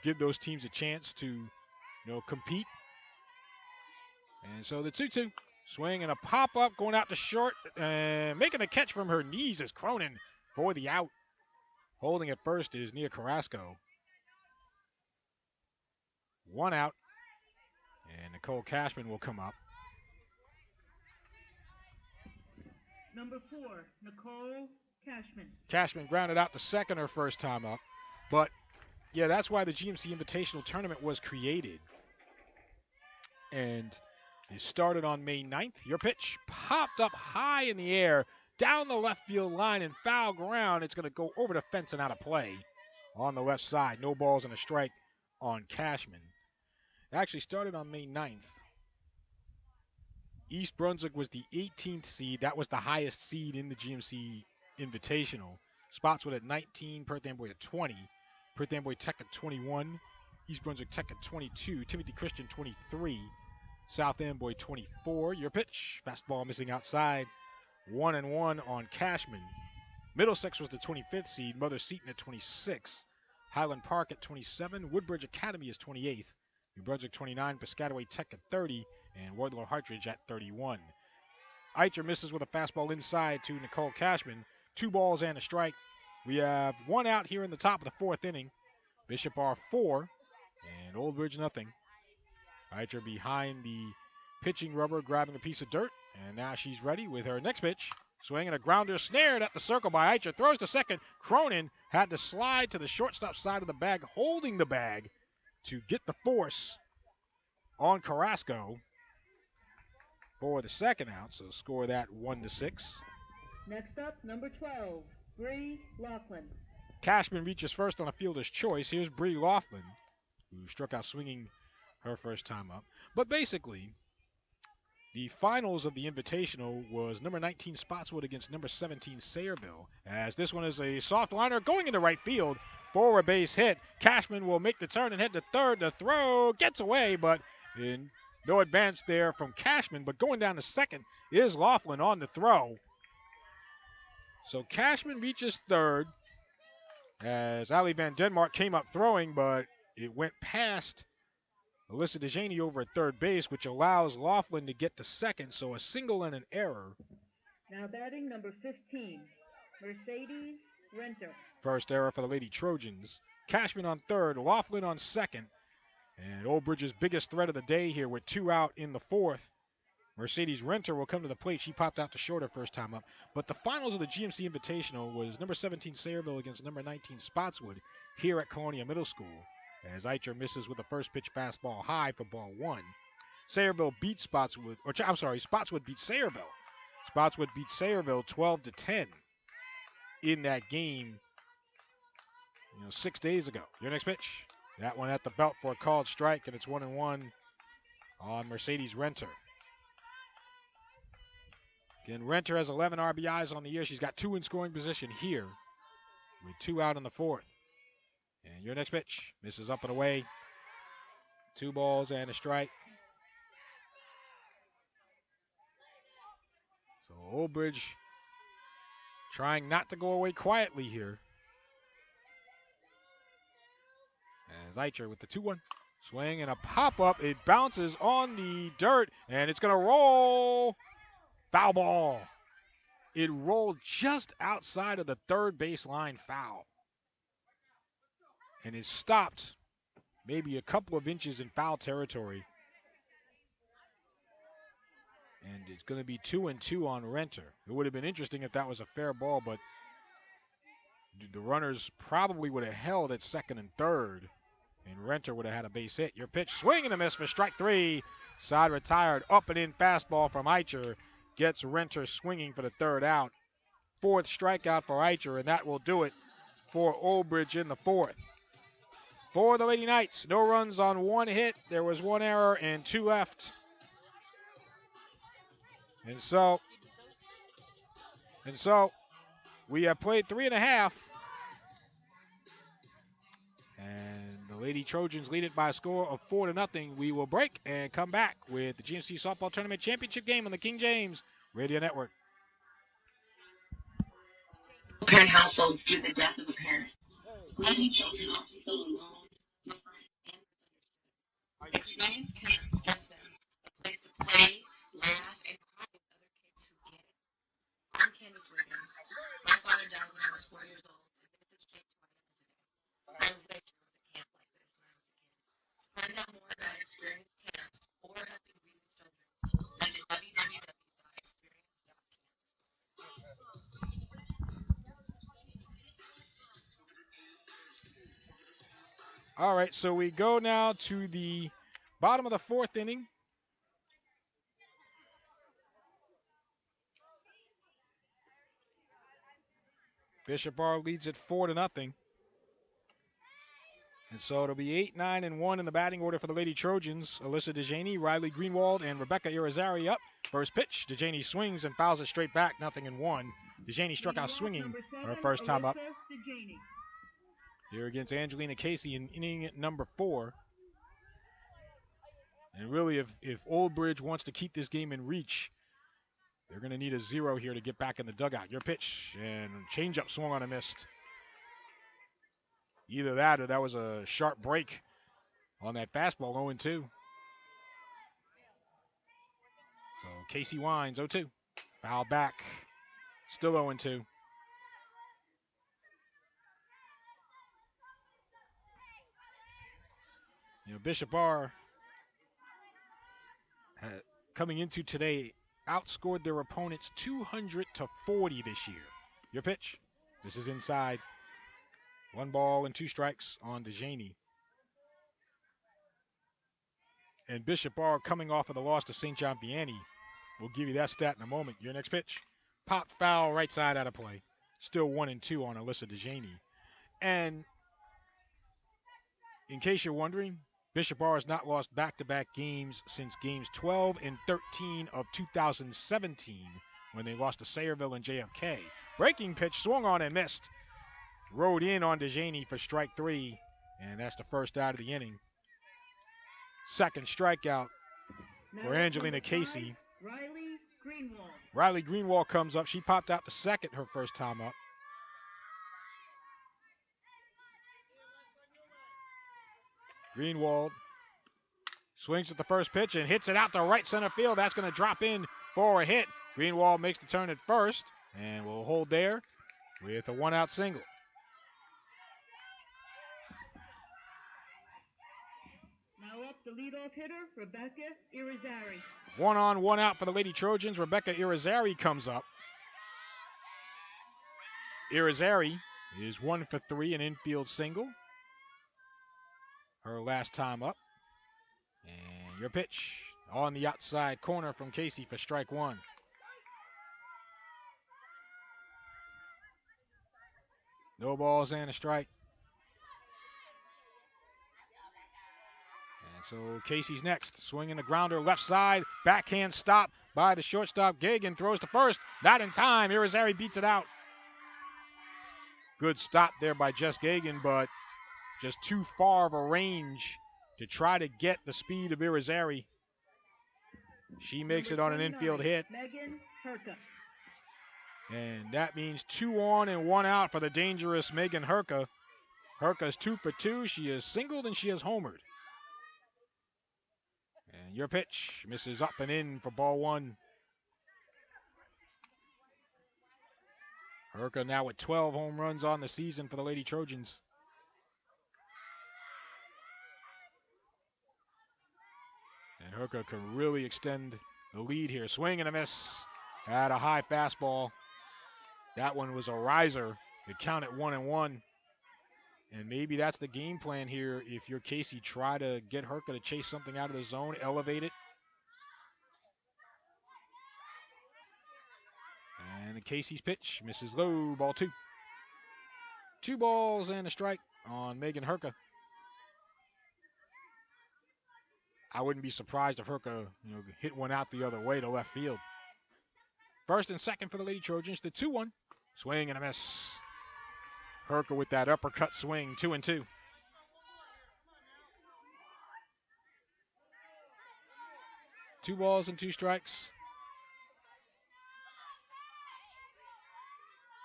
give those teams a chance to compete. And so the 2-2 swing and a pop up going out to short, and making the catch from her knees is Cronin for the out. Holding at first is Nia Carrasco. 1 out. And Nicole Cashman will come up. Number 4, Nicole Cashman. Cashman grounded out to second her first time up. But, yeah, that's why the GMC Invitational Tournament was created. And it started on May 9th. Your pitch popped up high in the air, down the left field line and foul ground. It's going to go over the fence and out of play on the left side. No balls and a strike on Cashman. It actually started on May 9th. East Brunswick was the 18th seed. That was the highest seed in the GMC Invitational. Spotswood at 19, Perth Amboy at 20, Perth Amboy Tech at 21, East Brunswick Tech at 22, Timothy Christian 23, South Amboy 24. Your pitch, fastball missing outside. 1-1 on Cashman. Middlesex was the 25th seed. Mother Seton at 26. Highland Park at 27. Woodbridge Academy is 28th. New Brunswick 29. Piscataway Tech at 30. And Wardlow Hartridge at 31. Eicher misses with a fastball inside to Nicole Cashman. 2 balls and a strike. We have 1 out here in the top of the 4th inning. Bishop R4 and Old Bridge nothing. Eicher behind the pitching rubber, grabbing a piece of dirt. And now she's ready with her next pitch. Swinging a grounder, snared at the circle by Eicher. Throws to second. Cronin had to slide to the shortstop side of the bag, holding the bag to get the force on Carrasco for the second out. So score that 1-6. Next up, number 12, Bree Laughlin. Cashman reaches first on a fielder's choice. Here's Bree Laughlin, who struck out swinging her first time up. But basically, the finals of the Invitational was number 19 Spotswood against number 17 Sayreville. As this one is a soft liner going into right field for a base hit. Cashman will make the turn and head to third. The throw gets away, but no advance there from Cashman. But going down to second is Laughlin on the throw. So Cashman reaches third as Ali Van Denmark came up throwing, but it went past Alyssa DeJaney over at third base, which allows Laughlin to get to second, so a single and an error. Now batting number 15, Mercedes Renter. First error for the Lady Trojans. Cashman on third, Laughlin on second. And Old Bridge's biggest threat of the day here with 2 out in the 4th. Mercedes Renter will come to the plate. She popped out to short her first time up. But the finals of the GMC Invitational was number 17 Sayreville against number 19 Spotswood here at Colonia Middle School. As Eicher misses with the first pitch fastball high for ball 1. Sayreville beats Spotswood, Spotswood beats Sayreville. Spotswood beats Sayreville 12-10 in that game, 6 days ago. Your next pitch, that one at the belt for a called strike, and it's 1-1 on Mercedes Renter. Again, Renter has 11 RBIs on the year. She's got 2 in scoring position here with 2 out in the 4th. And your next pitch misses up and away. 2 balls and a strike. So Old Bridge trying not to go away quietly here. As Eicher with the 2-1. Swing and a pop-up. It bounces on the dirt, and it's going to roll. Foul ball. It rolled just outside of the third baseline foul. And is stopped maybe a couple of inches in foul territory. And it's going to be 2-2 on Renter. It would have been interesting if that was a fair ball, but the runners probably would have held at second and third, and Renter would have had a base hit. Your pitch, swing and a miss for strike 3. Side retired, up and in fastball from Eicher. Gets Renter swinging for the third out. 4th strikeout for Eicher, and that will do it for Oldbridge in the 4th. For the Lady Knights, no runs on 1 hit. There was 1 error and 2 left. And so we have played 3.5. And the Lady Trojans lead it by a score of 4-0. We will break and come back with the GMC Softball Tournament Championship game on the King James Radio Network. Parent households due to the death of a parent. Many children often feel alone, different, and misunderstood. Experience Parents gives them a place to play, laugh, and cry with other kids who get it. I'm Candace Wiggins. My father died when I was 4 years old, and this has shaped who I am today. I wish there was a camp like this when I was a kid. To find out more about Experience Camps or helping grieving children, visit www.experience.camp. All right, so we go now to the bottom of the 4th inning. Bishop Bar leads it 4-0. And so it'll be 8, 9, and 1 in the batting order for the Lady Trojans. Alyssa DeJaney, Riley Greenwald, and Rebecca Irizarry up. First pitch, DeJaney swings and fouls it straight back, 0-1. DeJaney struck out swinging her first time up. Here against Angelina Casey in inning number 4. And really, if Oldbridge wants to keep this game in reach, they're going to need a 0 here to get back in the dugout. Your pitch, and changeup swung on and missed. Either that or that was a sharp break on that fastball, 0-2. So Casey winds, 0-2. Foul back, still 0-2. You know, Bishop R coming into today outscored their opponents 200-40 this year. Your pitch. This is inside. 1 ball and 2 strikes on DeJaney. And Bishop R coming off of the loss to St. John Vianney. We'll give you that stat in a moment. Your next pitch. Pop foul, right side out of play. Still 1-2 on Alyssa DeJaney. And in case you're wondering, Bishop R has not lost back-to-back games since games 12 and 13 of 2017 when they lost to Sayreville and JFK. Breaking pitch swung on and missed. Rode in on DeJaney for strike 3, and that's the first out of the inning. Second strikeout for Angelina Casey. Riley Greenwald. Riley Greenwald comes up. She popped out the second her first time up. Greenwald swings at the first pitch and hits it out to right center field. That's going to drop in for a hit. Greenwald makes the turn at first and will hold there with a 1-out single. Now up the leadoff hitter, Rebecca Irizarry. 1 on, 1 out for the Lady Trojans. Rebecca Irizarry comes up. Irizarry is 1 for 3, an infield single. Her last time up. And your pitch on the outside corner from Casey for strike 1. No balls and a strike. And so Casey's next. Swinging the grounder left side. Backhand stop by the shortstop. Gagan throws to first. Not in time. Irizarry beats it out. Good stop there by Jess Gagan, but just too far of a range to try to get the speed of Irizarry. She makes it on an infield hit. Megan Herka. And that means 2 on and 1 out for the dangerous Megan Herka. Herka's 2 for 2. She is singled and she is homered. And your pitch misses up and in for ball 1. Herka now with 12 home runs on the season for the Lady Trojans. And Herka can really extend the lead here. Swing and a miss at a high fastball. That one was a riser. It counted 1-1. And maybe that's the game plan here. If you're Casey, try to get Herka to chase something out of the zone, elevate it. And the Casey's pitch misses low, ball 2. 2 balls and a strike on Megan Herka. I wouldn't be surprised if Herka, hit one out the other way to left field. First and second for the Lady Trojans. The 2-1. Swing and a miss. Herka with that uppercut swing, 2-2. Two balls and 2 strikes.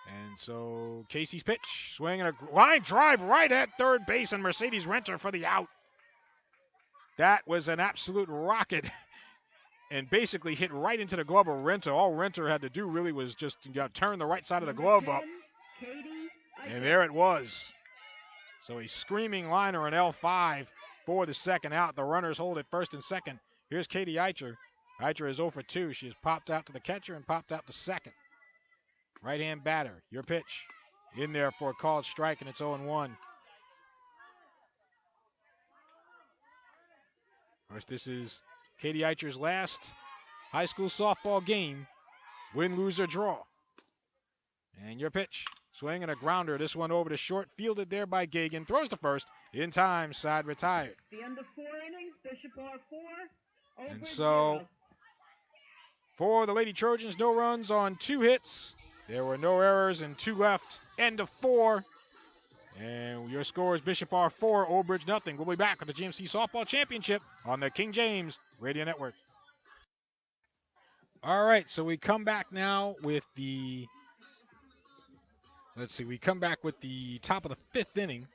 And so Casey's pitch, swing and a line drive right at third base, and Mercedes Renter for the out. That was an absolute rocket and basically hit right into the glove of Renter. All Renter had to do really was just turn the right side of the glove up. And there it was. So a screaming liner on L5 for the second out. The runners hold at first and second. Here's Katie Eicher. Eicher is 0 for 2. She has popped out to the catcher and popped out to second. Right-hand batter. Your pitch. In there for a called strike, and it's 0-1. Of course, this is Katie Eicher's last high school softball game. Win, lose, or draw. And your pitch. Swing and a grounder. This one over to short. Fielded there by Gagan. Throws to first. In time. Side retired. The end of 4 innings. Bishop R4. And so, for the Lady Trojans, no runs on 2 hits. There were no errors and 2 left. End of 4. And your score is Bishop R4, Old Bridge nothing. We'll be back with the GMC Softball Championship on the King James Radio Network. All right, so we come back now with the, we come back with the top of the 5th inning.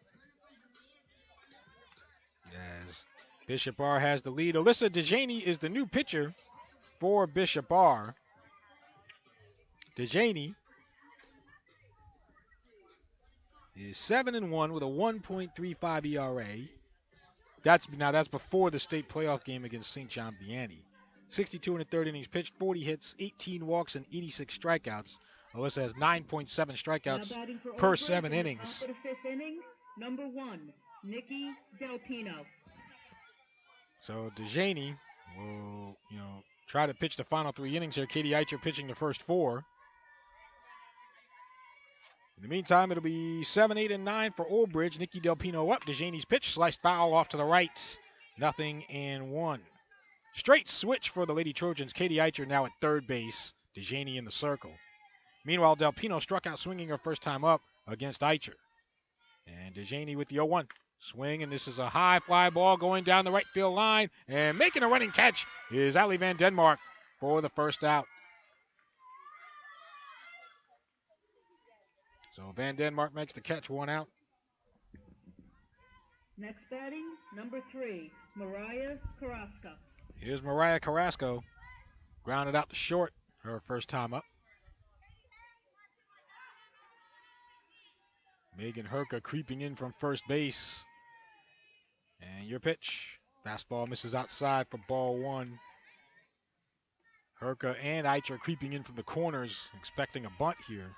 As Bishop R has the lead. Alyssa DeJaney is the new pitcher for Bishop R. DeJaney is 7-1 with a 1.35 ERA. That's before the state playoff game against St. John Vianney. 62 in the 3rd innings pitched, 40 hits, 18 walks, and 86 strikeouts. Alyssa has 9.7 strikeouts per 7 innings. Top of the 5th inning, number 1, Nikki Del Pino. So DeJaney will, try to pitch the final 3 innings here. Katie Eicher pitching the first 4. In the meantime, it'll be 7, 8, and 9 for Old Bridge. Nikki Del Pino up. DeJaney's pitch, sliced foul off to the right. 0-1. Straight switch for the Lady Trojans. Katie Eicher now at third base. DeJaney in the circle. Meanwhile, Del Pino struck out swinging her first time up against Eicher. And DeJaney with the 0-1. Swing, and this is a high fly ball going down the right field line. And making a running catch is Ali Van Denmark for the first out. So Van Denmark makes the catch, 1 out. Next batting, number 3, Mariah Carrasco. Here's Mariah Carrasco. Grounded out to short her first time up. Megan Herka creeping in from first base. And your pitch. Fastball misses outside for ball 1. Herka and Eicher creeping in from the corners, expecting a bunt here.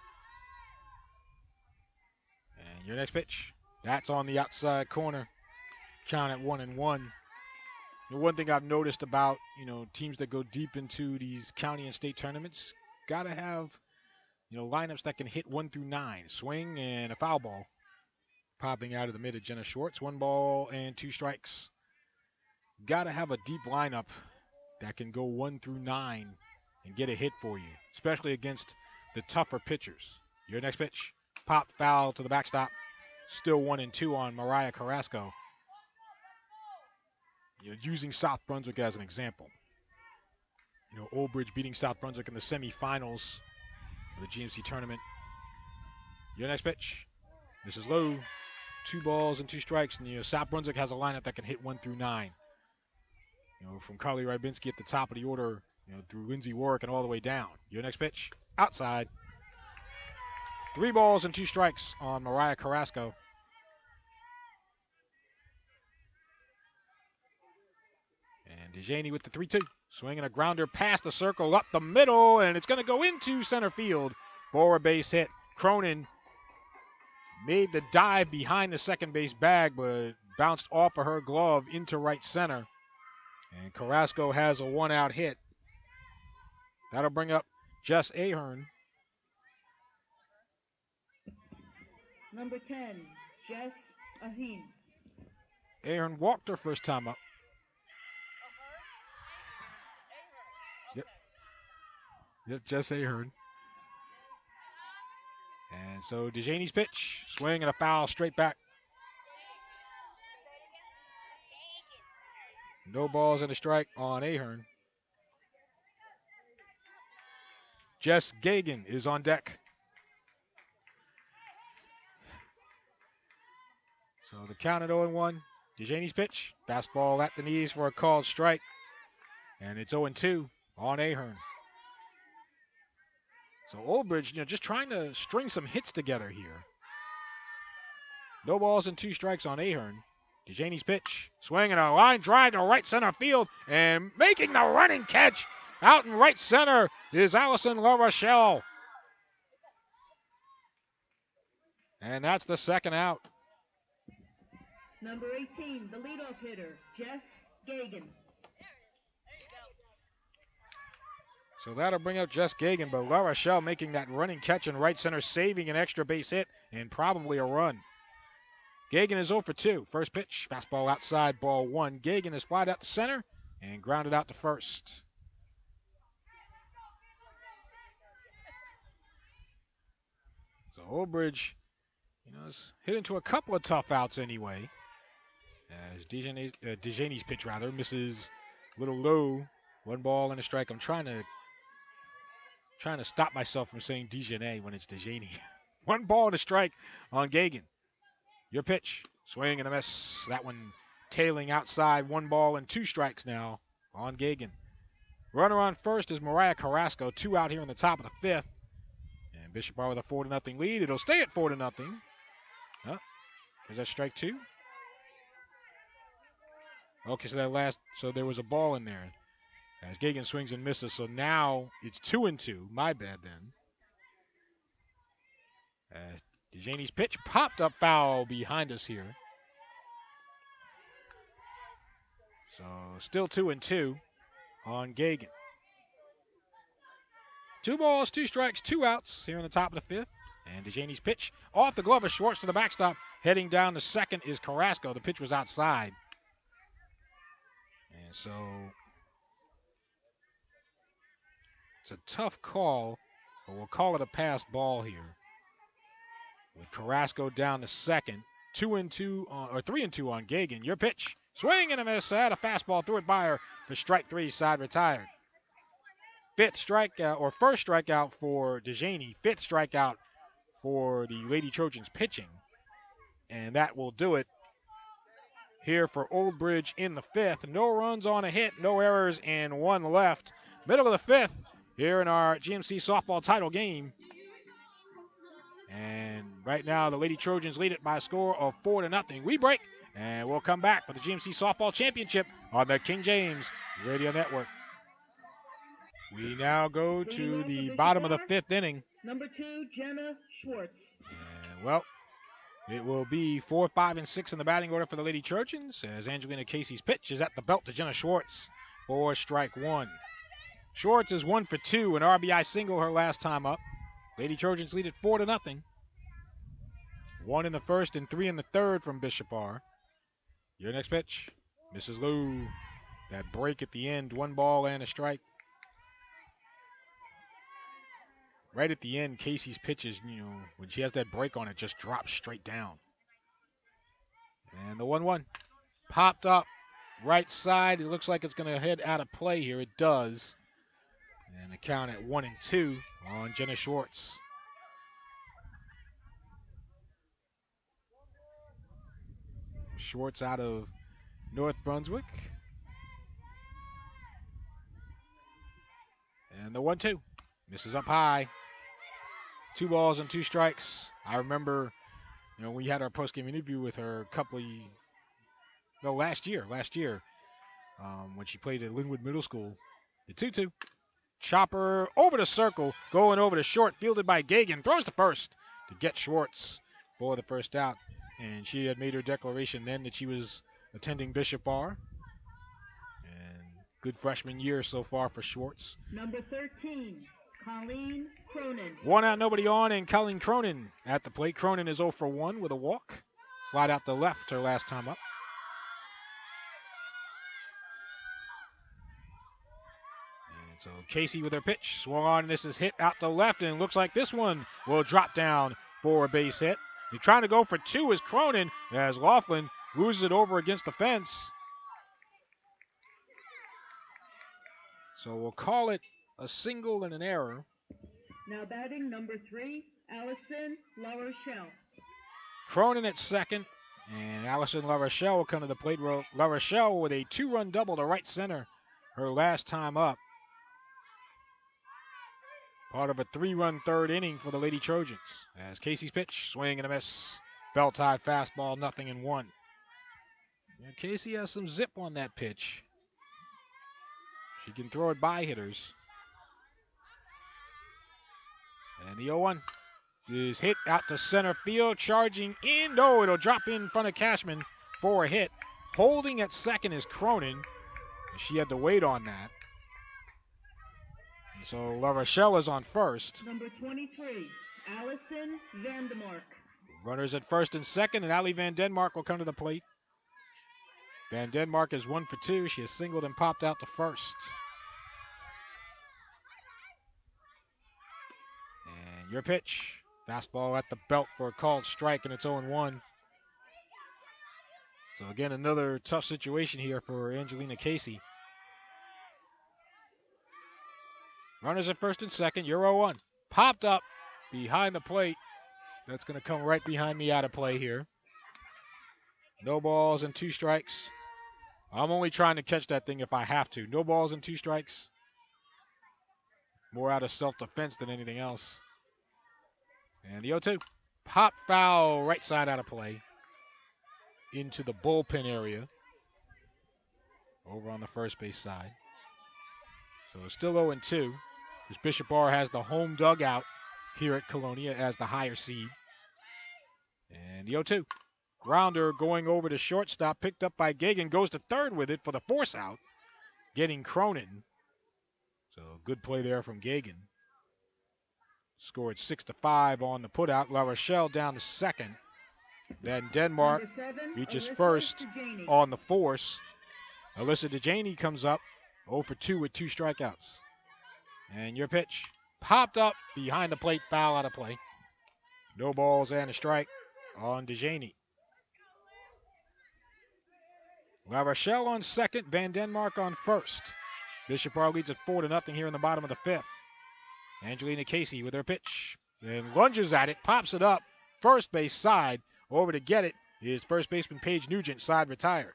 And your next pitch. That's on the outside corner. Count at 1-1. The one thing I've noticed about, teams that go deep into these county and state tournaments, got to have, lineups that can hit 1 through 9. Swing and a foul ball. Popping out of the mid of Jenna Schwartz. 1 ball and 2 strikes. Got to have a deep lineup that can go 1 through 9 and get a hit for you, especially against the tougher pitchers. Your next pitch. Pop foul to the backstop. Still 1-2 on Mariah Carrasco. Using South Brunswick as an example. Old Bridge beating South Brunswick in the semifinals of the GMC tournament. Your next pitch. This is low. 2 balls and 2 strikes. And South Brunswick has a lineup that can hit 1 through 9. From Carly Rybinski at the top of the order, through Lindsay Warwick and all the way down. Your next pitch. Outside. 3 balls and 2 strikes on Mariah Carrasco. And And DeJaney with the 3-2. Swinging a grounder past the circle, up the middle, and it's going to go into center field for a base hit. Cronin made the dive behind the second base bag, but bounced off of her glove into right center. And Carrasco has a one-out hit. That'll bring up Jess Ahern. Number 10, Jess Ahern. Ahern walked her first time up. Yep, Jess Ahern. And so DeJaney's pitch, swing and a foul straight back. No balls and a strike on Ahern. Jess Gagan is on deck. So the count at 0-1. DeJaney's pitch, fastball at the knees for a called strike. And it's 0-2 on Ahern. So Oldbridge, just trying to string some hits together here. No balls and 2 strikes on Ahern. DeJaney's pitch, swinging a line drive to right center field, and making the running catch out in right center is Allison LaRochelle. And that's the second out. Number 18, the leadoff hitter, Jess Gagan. So that'll bring up Jess Gagan, but LaRochelle making that running catch in right center, saving an extra base hit and probably a run. Gagan is 0 for 2. First pitch, fastball outside, ball 1. Gagan is flied out to center and grounded out to first. So Oldbridge, is hit into a couple of tough outs anyway. As DeJaney's pitch misses a little low. 1 ball and a strike. I'm trying to stop myself from saying DeJaney when it's DeJaney. 1 ball and a strike on Gagan. Your pitch, swing and a miss. That one tailing outside. 1 ball and 2 strikes now on Gagan. Runner on first is Mariah Carrasco. 2 out here in the top of the 5th. And Bishop Bar with a 4-0 lead. It'll stay at 4-0. Oh, is that strike 2? Okay, so there was a ball in there. As Gagan swings and misses, so now it's 2-2. My bad then. DeJaney's pitch popped up foul behind us here. So still 2-2 on Gagan. 2 balls, 2 strikes, 2 outs here in the top of the 5th. And DeJaney's pitch off the glove of Schwartz to the backstop. Heading down to second is Carrasco. The pitch was outside. And so it's a tough call, but we'll call it a passed ball here. With Carrasco down to second, 3-2 on Gagan. Your pitch, swing and a miss. Had a fastball, threw it by her for strike 3. Side retired. First strikeout for DeJaney. 5th strikeout for the Lady Trojans pitching, and that will do it here for Oldbridge in the 5th. No runs on a hit, no errors, and 1 left. Middle of the 5th here in our GMC softball title game. And right now the Lady Trojans lead it by a score of 4-0. We break, and we'll come back for the GMC softball championship on the King James Radio Network. We now go to the bottom of the 5th inning. Number 2, Jenna Schwartz. And, it will be 4, 5, and 6 in the batting order for the Lady Trojans, as Angelina Casey's pitch is at the belt to Jenna Schwartz for strike 1. Schwartz is 1 for 2, an RBI single her last time up. Lady Trojans lead at 4-0. 1 in the 1st and 3 in the 3rd from Bishop R. Your next pitch, Mrs. Lou. That break at the end, 1 ball and a strike. Right at the end, Casey's pitches, when she has that break on it, just drops straight down. And the 1-1 popped up right side. It looks like it's going to head out of play here. It does. And the count at 1-2 on Jenna Schwartz. Schwartz out of North Brunswick. And the 1-2 misses up high. 2 balls and 2 strikes. I remember, we had our post-game interview with her last year. when she played at Linwood Middle School. The 2-2. Chopper over the circle, going over the short, fielded by Gagan. Throws to first to get Schwartz for the first out. And she had made her declaration then that she was attending Bishop Bar. And good freshman year so far for Schwartz. Number 13, Colleen Cronin. 1 out, nobody on, and Colleen Cronin at the plate. Cronin is 0 for 1 with a walk. Flied out to left her last time up. And so Casey with her pitch. Swung on, and this is hit out to left, and looks like this one will drop down for a base hit. He's trying to go for 2 is Cronin, as Laughlin loses it over against the fence. So we'll call it a single and an error. Now batting number 3, Allison La Rochelle. Cronin at second, and Allison La Rochelle will come to the plate. La Rochelle with a 2-run double to right center her last time up. Part of a 3-run third inning for the Lady Trojans. As Casey's pitch, swing and a miss. Belt-high fastball, 0-1. And Casey has some zip on that pitch. She can throw it by hitters. And the 0-1 is hit out to center field, charging in. No, it'll drop in front of Cashman for a hit. Holding at second is Cronin. She had to wait on that. And so La Rochelle is on first. Number 23, Allison Vandemark. Runners at first and second, and Ali Van Denmark will come to the plate. Van Denmark is 1 for 2. She has singled and popped out to first. And your pitch. Fastball at the belt for a called strike, and it's 0-1. So again, another tough situation here for Angelina Casey. Runners at first and second. You're 0-1. Popped up behind the plate. That's going to come right behind me out of play here. No balls and 2 strikes. I'm only trying to catch that thing if I have to. No balls and 2 strikes. More out of self-defense than anything else. And the 0-2. Pop foul right side out of play. Into the bullpen area. Over on the first base side. So it's still 0-2. Because Bishop Bar has the home dugout here at Colonia as the higher seed. And the 0-2. Grounder going over to shortstop, picked up by Gagan, goes to third with it for the force out, getting Cronin. So good play there from Gagan. Scored 6-5 on the putout. La Rochelle down to second. Then Denmark reaches first on the force. Alyssa DeJaney comes up 0 for 2 with 2 strikeouts. And your pitch popped up behind the plate, foul out of play. No balls and a strike on DeJaney. La Rochelle on second, Van Denmark on first. Bishop Bar leads at 4-0 here in the bottom of the 5th. Angelina Casey with her pitch. And lunges at it, pops it up. First base side. Over to get it is first baseman Paige Nugent, side retired.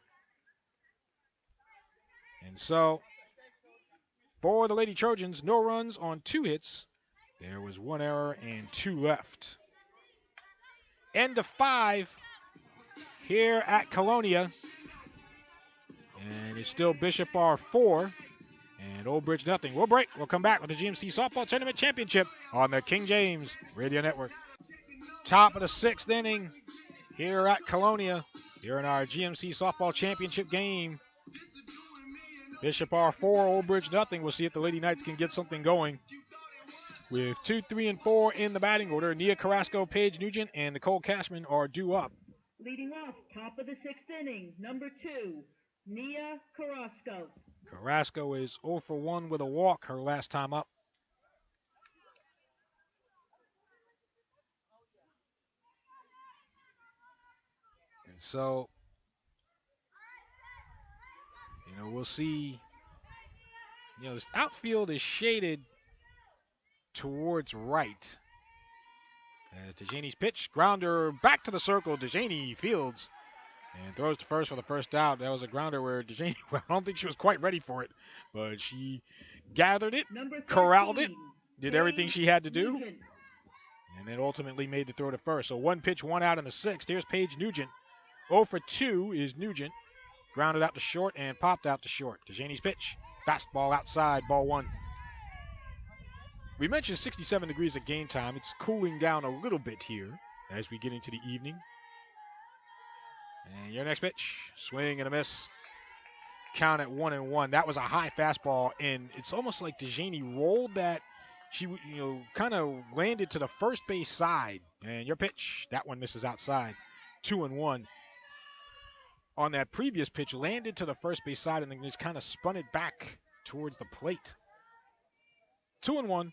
And so, for the Lady Trojans, no runs on 2 hits. There was 1 error and 2 left. End of 5 here at Colonia. And it's still Bishop Bar 4 and Old Bridge nothing. We'll break. We'll come back with the GMC Softball Tournament Championship on the King James Radio Network. Top of the 6th inning here at Colonia. Here in our GMC Softball Championship game. Bishop Bar 4, Old Bridge nothing. We'll see if the Lady Knights can get something going. With 2, 3, and 4 in the batting order, Nia Carrasco, Paige Nugent, and Nicole Cashman are due up. Leading off, top of the 6th inning, number 2, Nia Carrasco. Carrasco is 0 for 1 with a walk her last time up. And so, we'll see. This outfield is shaded towards right. As DeJaney's pitch, grounder back to the circle. DeJaney fields and throws to first for the first out. That was a grounder where DeJaney, I don't think she was quite ready for it, but she gathered it, corralled it, did everything she had to do, and then ultimately made the throw to first. So 1 pitch, 1 out in the 6th. Here's Paige Nugent. 0 for 2 is Nugent. grounded out to short and popped out to short. DeJanie's pitch, fastball outside, ball 1. We mentioned 67 degrees at game time. It's cooling down a little bit here as we get into the evening. And your next pitch, swing and a miss. Count at 1-1. That was a high fastball, and it's almost like DeJanie rolled that. She, kind of landed to the first base side. And your pitch, that one misses outside. 2-1. On that previous pitch, landed to the first base side and then just kind of spun it back towards the plate. 2-1.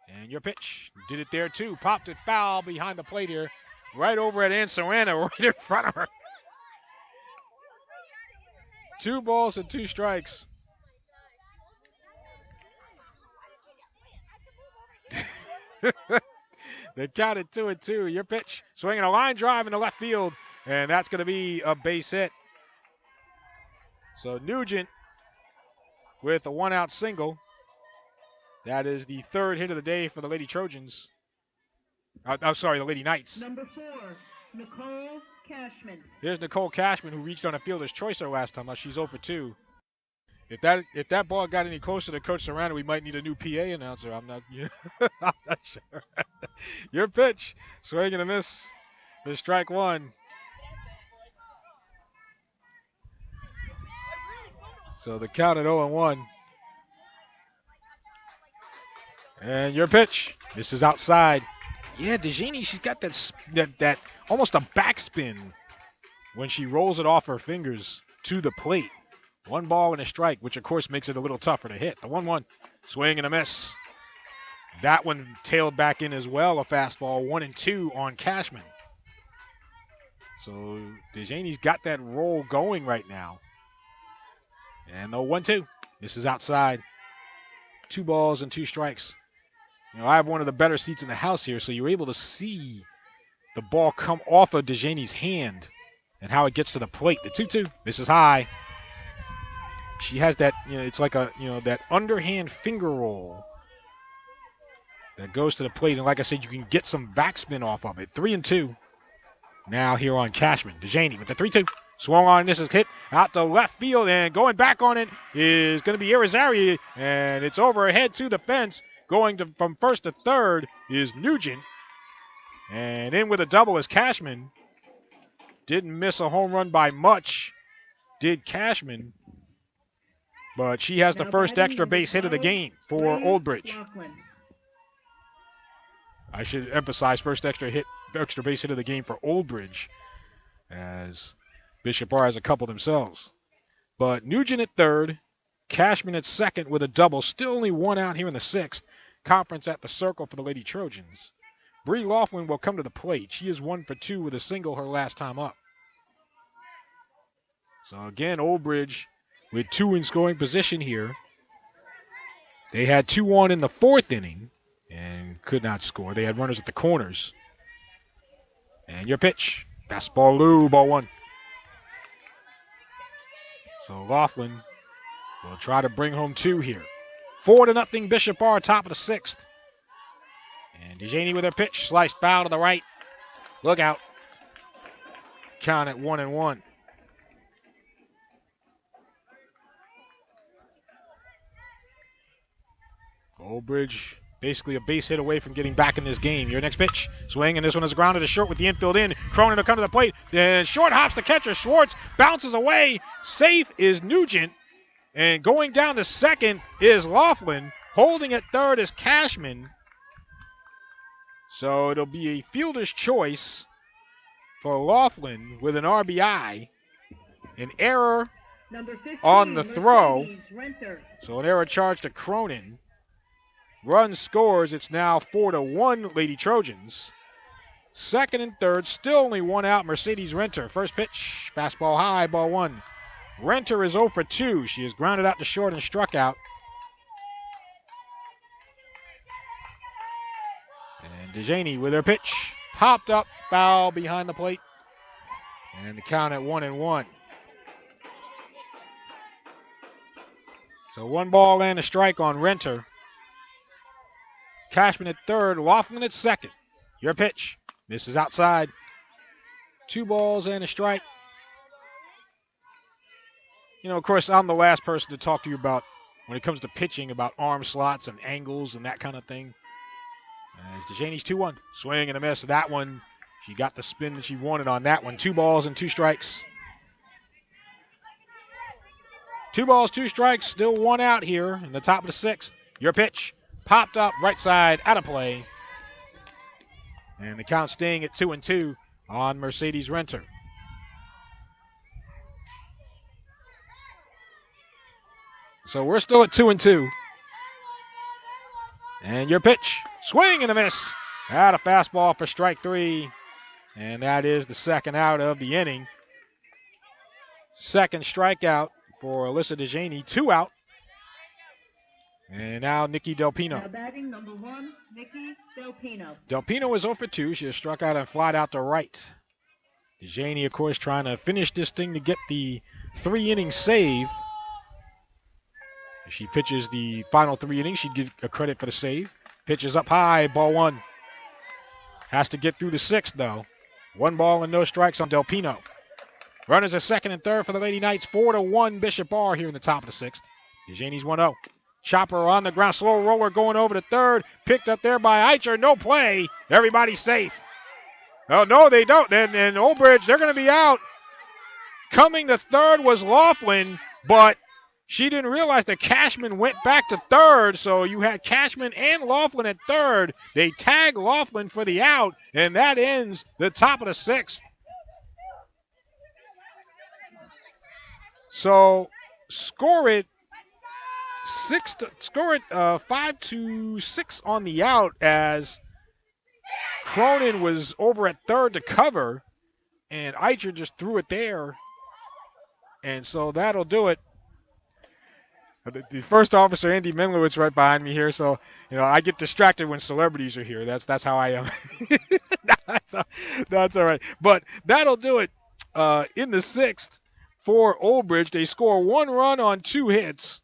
And your pitch, did it there too. Popped it foul behind the plate here. Right over at Angelina, right in front of her. 2 balls and 2 strikes. They counted 2-2. Your pitch, swinging a line drive in the left field, and that's going to be a base hit. So Nugent with a 1-out single. That is the 3rd hit of the day for the Lady Trojans. The Lady Knights. Number 4, Nicole Cashman. Here's Nicole Cashman, who reached on a fielder's choicer last time. She's 0 for 2. If that ball got any closer to Coach Serrano, we might need a new PA announcer. I'm not sure. Your pitch, swing and a miss for strike 1. So the count at 0-1. And your pitch, this is outside. Yeah, DeJanie, she's got that almost a backspin when she rolls it off her fingers to the plate. 1 ball and a strike, which of course makes it a little tougher to hit. The 1-1, swing and a miss. That one tailed back in as well, a fastball, 1-2 on Cashman. So DeJanie's got that roll going right now. And the 1-2, this is outside. 2 balls and 2 strikes. I have one of the better seats in the house here, so you're able to see the ball come off of DeJanie's hand and how it gets to the plate. The 2-2, this is high. She has that, it's like that underhand finger roll that goes to the plate. And like I said, you can get some backspin off of it. 3-2 now here on Cashman. DeJanie with the 3-2. Swung on, this is hit out to left field, and going back on it is going to be Irizarry, and it's overhead to the fence. Going from first to third is Nugent. And in with a double is Cashman. Didn't miss a home run by much, did Cashman. But she has the first extra base hit of the game for Old Bridge. I should emphasize first extra base hit of the game for Old Bridge, as Bishop R has a couple themselves. But Nugent at third, Cashman at second with a double. Still only 1 out here in the 6th. Conference at the circle for the Lady Trojans. Bree Laughlin will come to the plate. She is 1 for 2 with a single her last time up. So again, Old Bridge with 2 in scoring position here. They had 2 on in the 4th inning and could not score. They had runners at the corners. And your pitch, fastball low, ball 1. So Laughlin will try to bring home 2 here. 4-0 Bishop R, top of the 6th. And DeJanie with her pitch, sliced foul to the right. Look out. Count at 1-1. Old Bridge basically a base hit away from getting back in this game. Your next pitch, swing, and this one is grounded to short with the infield in. Cronin will come to the plate. Then short hops the catcher. Schwartz bounces away. Safe is Nugent. And going down to second is Laughlin. Holding at third is Cashman. So it'll be a fielder's choice for Laughlin with an RBI. An error on the throw. So an error charged to Cronin. Run scores. It's now 4-1 Lady Trojans. Second and third, still only 1 out. Mercedes Renter. First pitch, fastball high, ball 1. Renter is 0 for 2. She is grounded out to short and struck out. And DeJanie with her pitch. Popped up, foul behind the plate. And the count at 1-1. So 1 ball and a strike on Renter. Cashman at third, Laughlin at second. Your pitch. This is outside. 2 balls and a strike. of course, I'm the last person to talk to you about, when it comes to pitching, about arm slots and angles and that kind of thing. As DeJanie's 2-1. Swing and a miss. That one, she got the spin that she wanted on that one. 2 balls and 2 strikes. 2 balls, 2 strikes. Still 1 out here in the top of the 6th. Your pitch. Popped up right side, out of play. And the count staying at 2-2 on Mercedes Renter. So we're still at 2-2. And your pitch. Swing and a miss. Out a fastball for strike 3. And that is the second out of the inning. Second strikeout for Alyssa DeJanie. 2 out. And now Nikki Del Pino. Now batting number 1, Nikki Del Pino. Del Pino is 0 for 2. She has struck out and flied out to right. DeJanie, of course, trying to finish this thing to get the 3-inning save. If she pitches the final 3 innings, she'd get a credit for the save. Pitches up high, ball 1. Has to get through the 6th, though. 1 ball and no strikes on Del Pino. Runners at second and third for the Lady Knights. 4-1 Bishop Bar here in the top of the 6th. DeJanie's 1-0. Chopper on the ground. Slow roller going over to third. Picked up there by Eicher. No play. Everybody's safe. Oh, no, they don't. And Old Bridge, they're going to be out. Coming to third was Laughlin, but she didn't realize that Cashman went back to third, so you had Cashman and Laughlin at third. They tag Laughlin for the out, and that ends the top of the 6th. So score it 5-6 on the out, as Cronin was over at third to cover, and Eicher just threw it there. And so that'll do it. The first officer, Andy Menlowitz, right behind me here, so I get distracted when celebrities are here. That's how I am. That's all right. But that'll do it in the 6th for Old Bridge. They score 1 run on 2 hits.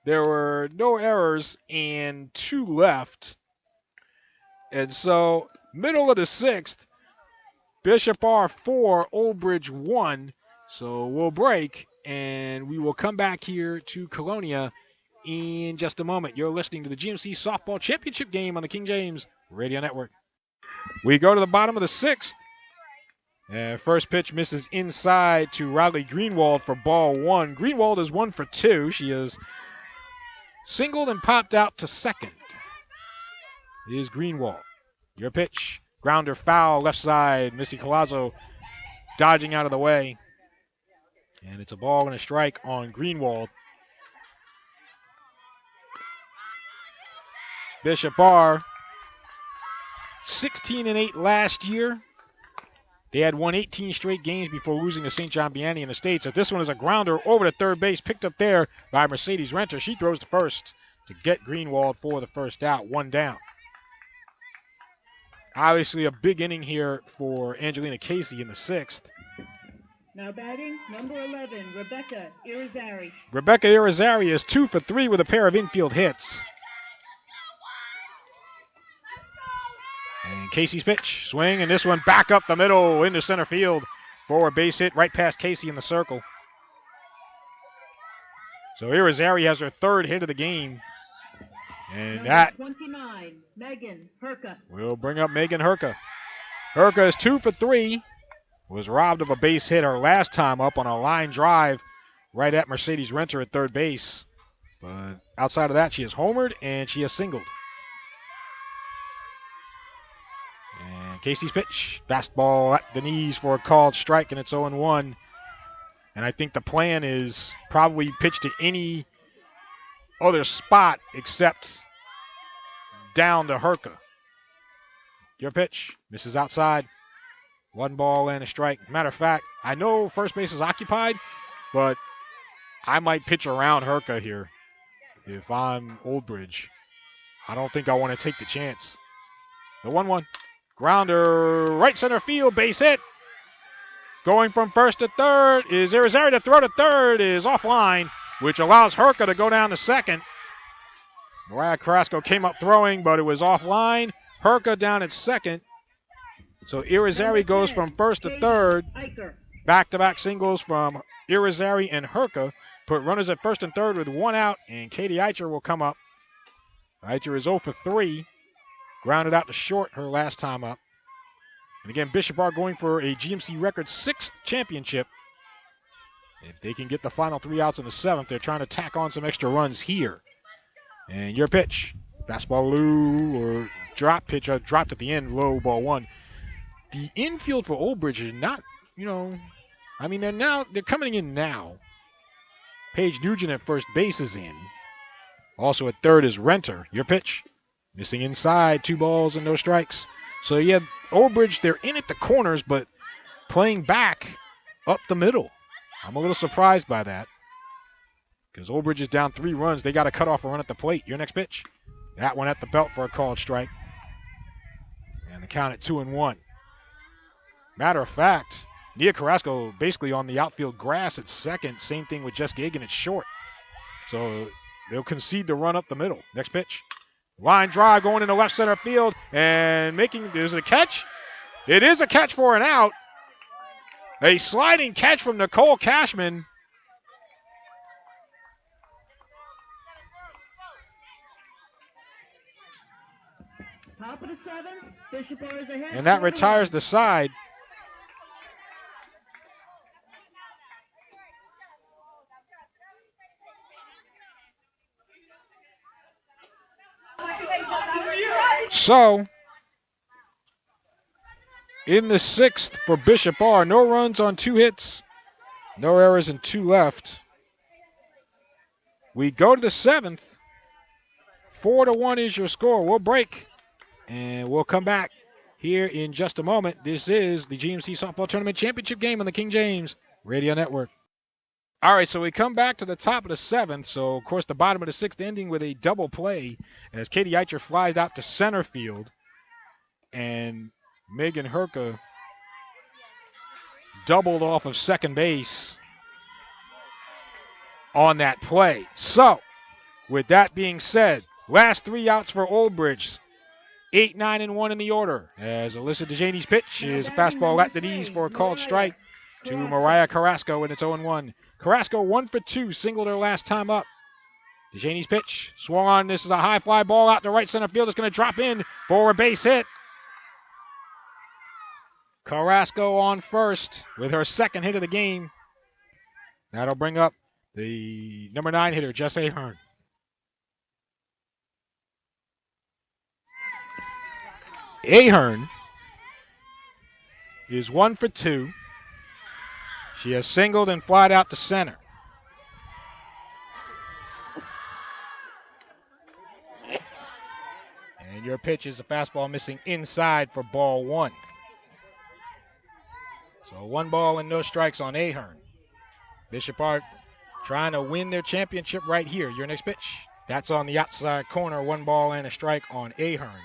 There were no errors and 2 left. And so middle of the 6th, Bishop R 4, Old Bridge 1. So we'll break, and we will come back here to Colonia in just a moment. You're listening to the GMC Softball Championship game on the King James Radio Network. We go to the bottom of the 6th. First pitch misses inside to Riley Greenwald for ball 1. Greenwald is 1 for 2. She is singled and popped out to second. Is Greenwald. Your pitch. Grounder foul left side. Missy Colazzo dodging out of the way. And it's a ball and a strike on Greenwald. Bishop R 16-8 last year. They had won 18 straight games before losing to St. John Vianney in the States. As this one is a grounder over to third base, picked up there by Mercedes Renter. She throws to first to get Greenwald for the first out, 1 down. Obviously a big inning here for Angelina Casey in the 6th. Now batting, number 11, Rebecca Irizarry. Rebecca Irizarry is 2 for 3 with a pair of infield hits. And Casey's pitch, swing, and this one back up the middle into center field for a base hit right past Casey in the circle. So Irizarry has her 3rd hit of the game. And number that 29, Megan Herka. will bring up Megan Herka. Herka is 2 for 3. Was robbed of a base hit her last time up on a line drive right at Mercedes Renter at third base. But outside of that, she has homered and she has singled. And Casey's pitch, fastball at the knees for a called strike, and it's 0-1. And I think the plan is probably pitch to any other spot except down to Herka. Your pitch, misses outside. 1 ball and a strike. Matter of fact, I know first base is occupied, but I might pitch around Herka here if I'm Old Bridge. I don't think I want to take the chance. The 1-1. Grounder, right center field, base hit. Going from first to third is Irizarry. To throw to third is offline, which allows Herka to go down to second. Mariah Carrasco came up throwing, but it was offline. Herka down at second. So Irizarry goes from first to third. Back-to-back singles from Irizarry and Herka put runners at first and third with one out, and Katie Eicher will come up. Eicher is 0 for 3. Grounded out to short her last time up. And again, Bishop are going for a GMC record 6th championship. If they can get the final 3 outs in the 7th, they're trying to tack on some extra runs here. And your pitch. Fastball low or drop pitch, dropped at the end, low, ball 1. The infield for Old Bridge is not, they're coming in now. Paige Nugent at first base is in. Also at third is Renter. Your pitch. Missing inside, 2 balls and no strikes. So, yeah, Old Bridge, they're in at the corners, but playing back up the middle. I'm a little surprised by that. Because Old Bridge is down 3 runs. They got to cut off a run at the plate. Your next pitch. That one at the belt for a called strike. And the count at 2-1. Matter of fact, Nia Carrasco basically on the outfield grass at second. Same thing with Jess Gagan at short. So they'll concede the run up the middle. Next pitch. Line drive going into left center field and is it a catch? It is a catch for an out. A sliding catch from Nicole Cashman. Top of the 7th, Bishop Bars ahead. And that retires the side. So, in the 6th for Bishop R, no runs on 2 hits, no errors and 2 left. We go to the 7th. 4-1 is your score. We'll break, and we'll come back here in just a moment. This is the GMC Softball Tournament Championship game on the King James Radio Network. All right, so we come back to the top of the 7th. So, of course, the bottom of the 6th ending with a double play as Katie Eicher flies out to center field. And Megan Herka doubled off of second base on that play. So, with that being said, last 3 outs for Old Bridge. 8, 9, and 1 in the order. As Alyssa DeJanie's pitch is a fastball at the knees for a called strike to Mariah Carrasco, and it's 0-1. Carrasco 1 for 2, singled her last time up. DeJanie's pitch swung on. This is a high fly ball out to right center field. It's going to drop in for a base hit. Carrasco on first with her 2nd hit of the game. That'll bring up the number 9 hitter, Jess Ahern. Ahern is 1 for 2. She has singled and flied out to center. And your pitch is a fastball missing inside for ball 1. So 1 ball and no strikes on Ahern. Bishop Art trying to win their championship right here. Your next pitch. That's on the outside corner. 1 ball and a strike on Ahern.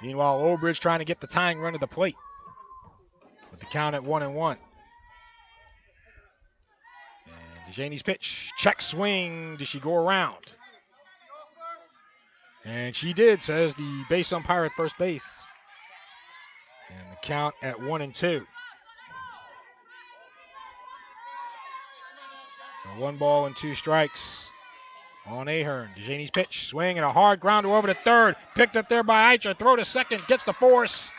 Meanwhile, Old Bridge trying to get the tying run to the plate. With the count at 1-1. And DeJanie's pitch. Check swing. Does she go around? And she did, says the base umpire at first base. And the count at 1-2. So 1 ball and 2 strikes on Ahern. DeJanie's pitch. Swing and a hard grounder over to third. Picked up there by Eicher. Throw to second. Gets the force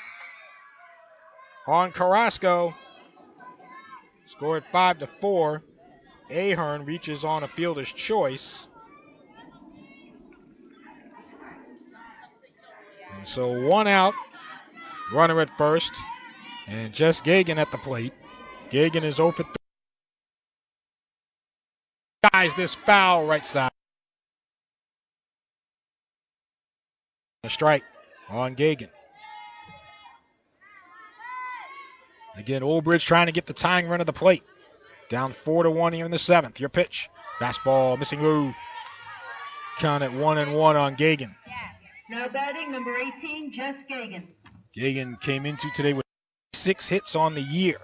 on Carrasco. Scored 5-4. Ahern reaches on a fielder's choice. And so 1 out. Runner at first. And Jess Gagan at the plate. Gagan is 0 for 3. Guys, this foul right side. A strike on Gagan. Again, Old Bridge trying to get the tying run of the plate. Down 4-1 here in the 7th. Your pitch. Fastball missing low. Count at 1-1 on Gagan. Now batting number 18, Jess Gagan. Gagan came into today with 6 hits on the year.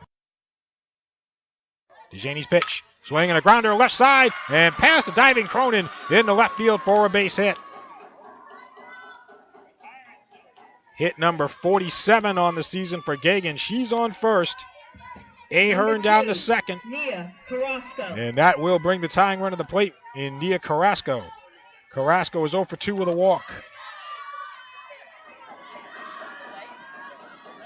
DeJanie's pitch. Swing and a grounder left side and past the diving Cronin in the left field for a base hit. Hit number 47 on the season for Gagan. She's on first. Ahern down to second. Nia Carrasco. And that will bring the tying run to the plate in Nia Carrasco. Carrasco is 0 for 2 with a walk.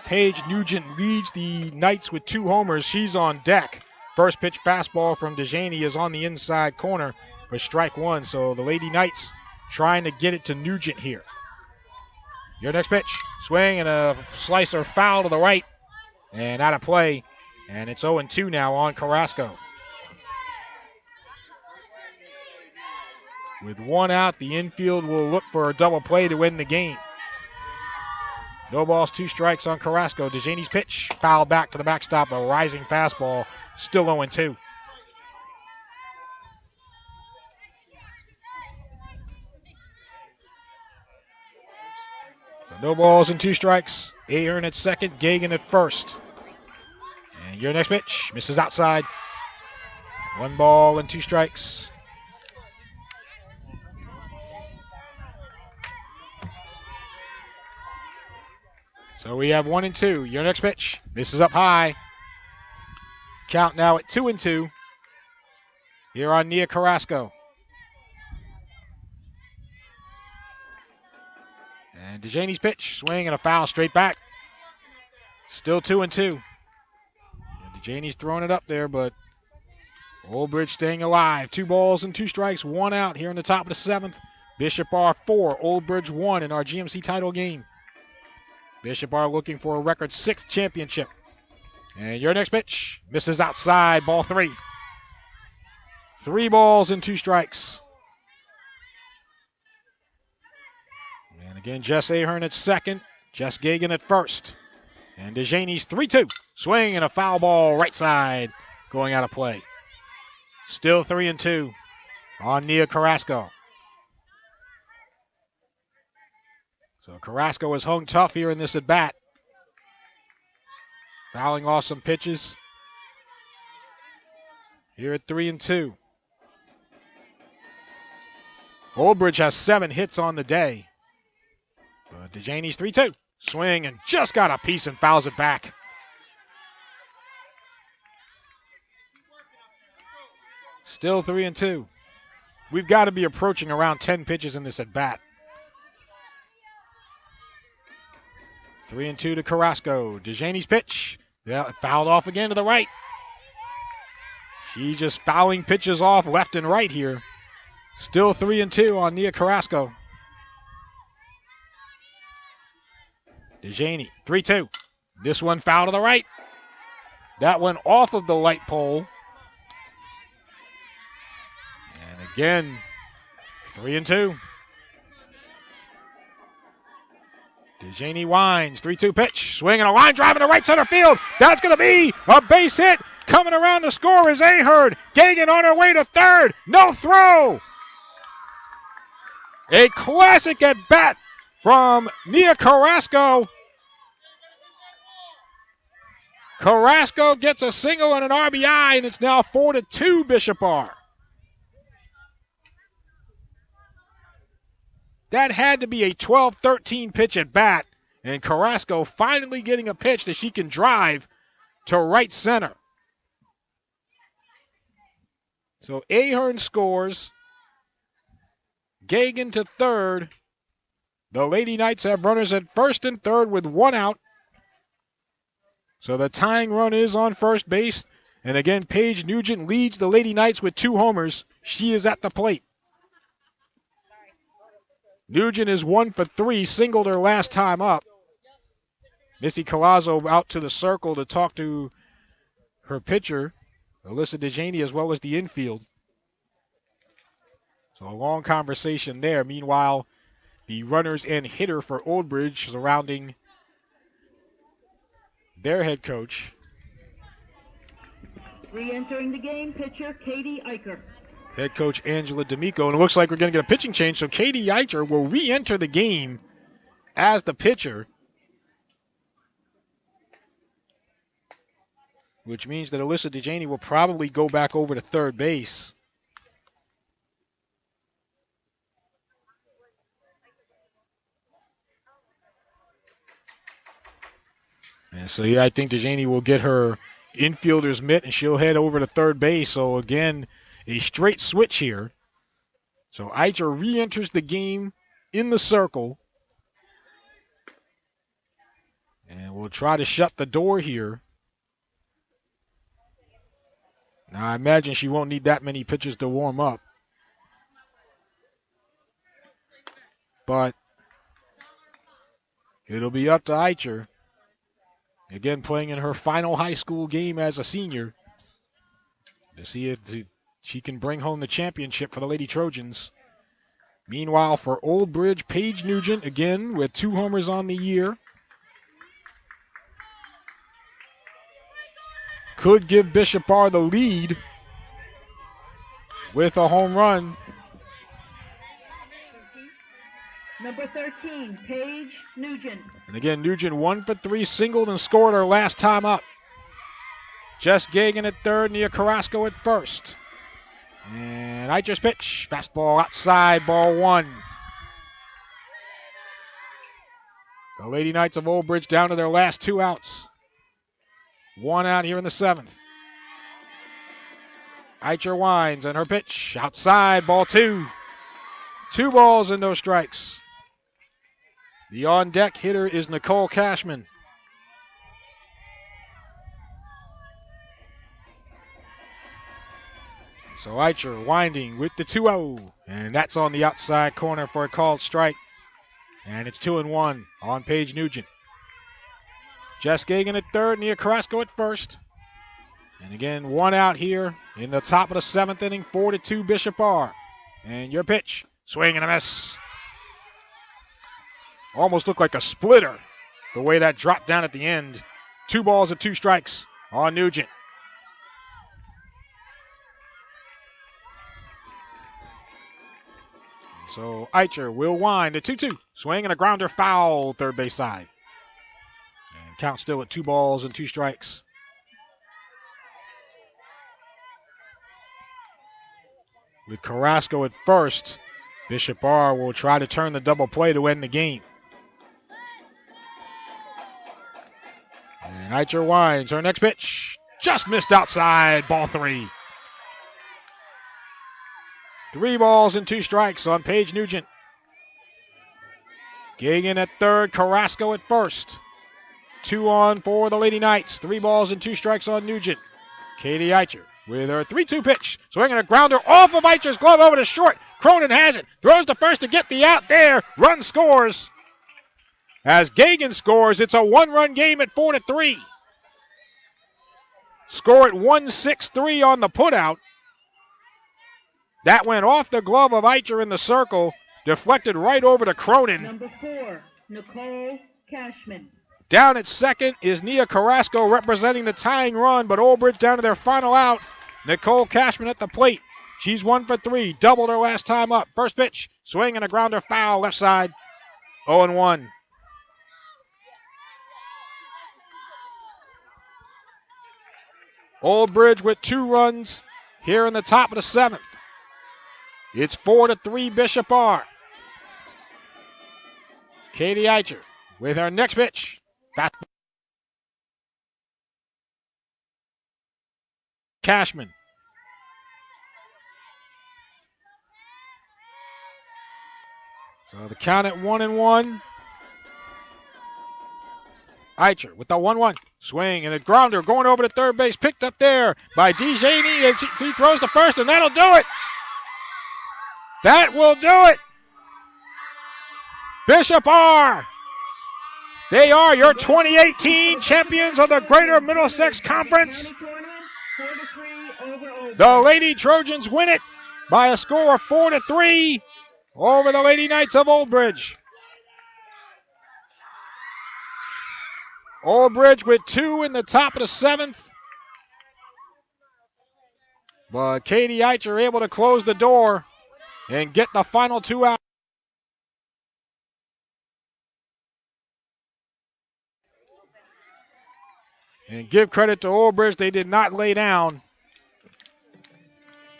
Paige Nugent leads the Knights with 2 homers. She's on deck. First pitch fastball from DeJaney is on the inside corner for strike 1. So the Lady Knights trying to get it to Nugent here. Your next pitch. Swing and a slicer foul to the right. And out of play. And it's 0-2 now on Carrasco. With 1 out, the infield will look for a double play to win the game. No balls, 2 strikes on Carrasco. DeJaney's pitch, foul back to the backstop, a rising fastball, still 0-2. So no balls and 2 strikes. Ahern at second, Gagan at first. And your next pitch, misses outside. 1 ball and 2 strikes. So we have 1-2. Your next pitch. Misses up high. Count now at 2-2. Here on Nia Carrasco. And DeJaney's pitch. Swing and a foul straight back. Still 2-2. DeJaney's throwing it up there, but Old Bridge staying alive. 2 balls and 2 strikes. 1 out here in the top of the 7th. Bishop R 4. Old Bridge 1 in our GMC title game. Bishop are looking for a record 6th championship. And your next pitch misses outside, ball 3. 3 balls and 2 strikes. And again, Jess Ahern at second, Jess Gagan at first. And DeJaney's 3-2. Swing and a foul ball right side going out of play. Still 3-2 on Nia Carrasco. So Carrasco has hung tough here in this at-bat. Fouling off some pitches. Here at 3-2. Old Bridge has 7 hits on the day. But DeJaney's 3-2. Swing and just got a piece and fouls it back. Still 3-2. We've got to be approaching around 10 pitches in this at-bat. 3-2 to Carrasco. DeJaney's pitch. Yeah, fouled off again to the right. She's just fouling pitches off left and right here. Still 3-2 on Nia Carrasco. DeJaney, 3-2. This one foul to the right. That one off of the light pole. And again, 3-2. DeJaney winds, 3-2 pitch, swing and a line drive into right center field. That's going to be a base hit. Coming around to score is Ahern. Gagan on her way to third. No throw. A classic at bat from Nia Carrasco. Carrasco gets a single and an RBI, and it's now 4-2 Bishop R. That had to be a 12-13 pitch at bat, and Carrasco finally getting a pitch that she can drive to right center. So Ahern scores. Gagan to third. The Lady Knights have runners at first and third with 1 out. So the tying run is on first base. And again, Paige Nugent leads the Lady Knights with 2 homers. She is at the plate. Nugent is 1 for 3, singled her last time up. Missy Collazo out to the circle to talk to her pitcher, Alyssa DeJaney, as well as the infield. So a long conversation there. Meanwhile, the runners and hitter for Old Bridge surrounding their head coach. Re-entering the game, pitcher Katie Eicher. Head coach Angela D'Amico. And it looks like we're going to get a pitching change. So Katie Eicher will re-enter the game as the pitcher, which means that Alyssa DeJaney will probably go back over to third base. And so, yeah, I think DeJaney will get her infielder's mitt, and she'll head over to third base. So again, a straight switch here. So Eicher re-enters the game in the circle. And we'll try to shut the door here. Now, I imagine she won't need that many pitches to warm up. But it'll be up to Eicher. Again, playing in her final high school game as a senior. To see if she can bring home the championship for the Lady Trojans. Meanwhile, for Old Bridge, Paige Nugent, again, with 2 homers on the year. Could give Bishop Barr the lead with a home run. Number 13, Paige Nugent. And again, Nugent 1 for 3, singled and scored her last time up. Jess Gagan at third, Nia Carrasco at first. And Eicher's pitch, fastball outside, ball 1. The Lady Knights of Old Bridge down to their last 2 outs. 1 out here in the 7th. Eicher winds, and her pitch outside, ball 2. 2 balls and no strikes. The on-deck hitter is Nicole Cashman. So Eicher winding with the 2-0, and that's on the outside corner for a called strike. And it's 2-1 on Paige Nugent. Jess Gagan at third, Nia Carrasco at first. And again, 1 out here in the top of the 7th inning, 4-2 Bishop Barr. And your pitch, swing and a miss. Almost looked like a splitter, the way that dropped down at the end. 2 balls and 2 strikes on Nugent. So Eicher will wind, a 2-2. Swing and a grounder foul, third base side. And count still at 2 balls and 2 strikes. With Carrasco at first, Bishop Barr will try to turn the double play to end the game. And Eicher winds. Her next pitch just missed outside. Ball 3. 3 balls and 2 strikes on Paige Nugent. Gagan at third. Carrasco at first. 2 on for the Lady Knights. 3 balls and 2 strikes on Nugent. Katie Eicher with her 3-2 pitch. Swinging a grounder off of Eicher's glove over to short. Cronin has it. Throws to first to get the out there. Run scores. As Gagan scores, it's a 1-run game at 4-3. Score at 1-6-3 on the putout. That went off the glove of Eicher in the circle. Deflected right over to Cronin. Number 4, Nicole Cashman. Down at second is Nia Carrasco representing the tying run, but Old Bridge down to their final out. Nicole Cashman at the plate. She's 1 for 3, doubled her last time up. First pitch, swing and a grounder foul, left side, 0-1. Old Bridge with 2 runs here in the top of the 7th. It's 4-3 Bishop Barr. Katie Eicher with her next pitch. Cashman. So the count at 1-1. Eicher with the 1-1. Swing and a grounder going over to third base. Picked up there by DeJaney. And she throws to first, and that'll do it. That will do it. Bishop Barr. They are your 2018 champions of the Greater Middlesex Conference. The Lady Trojans win it by a score of 4-3 over the Lady Knights of Old Bridge. Old Bridge with 2 in the top of the 7th. But Katie Eicher able to close the door and get the final 2 out. And give credit to Old Bridge, they did not lay down.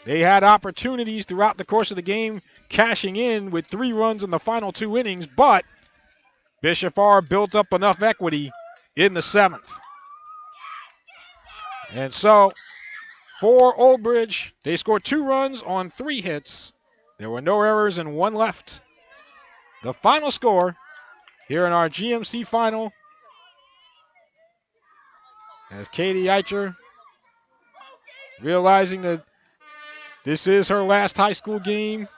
They had opportunities throughout the course of the game, cashing in with 3 runs in the final 2 innings, but Bishop Barr built up enough equity in the 7th. And so for Old Bridge, they scored 2 runs on 3 hits. There were no errors and 1 left. The final score here in our GMC final, as Katie Eicher, realizing that this is her last high school game,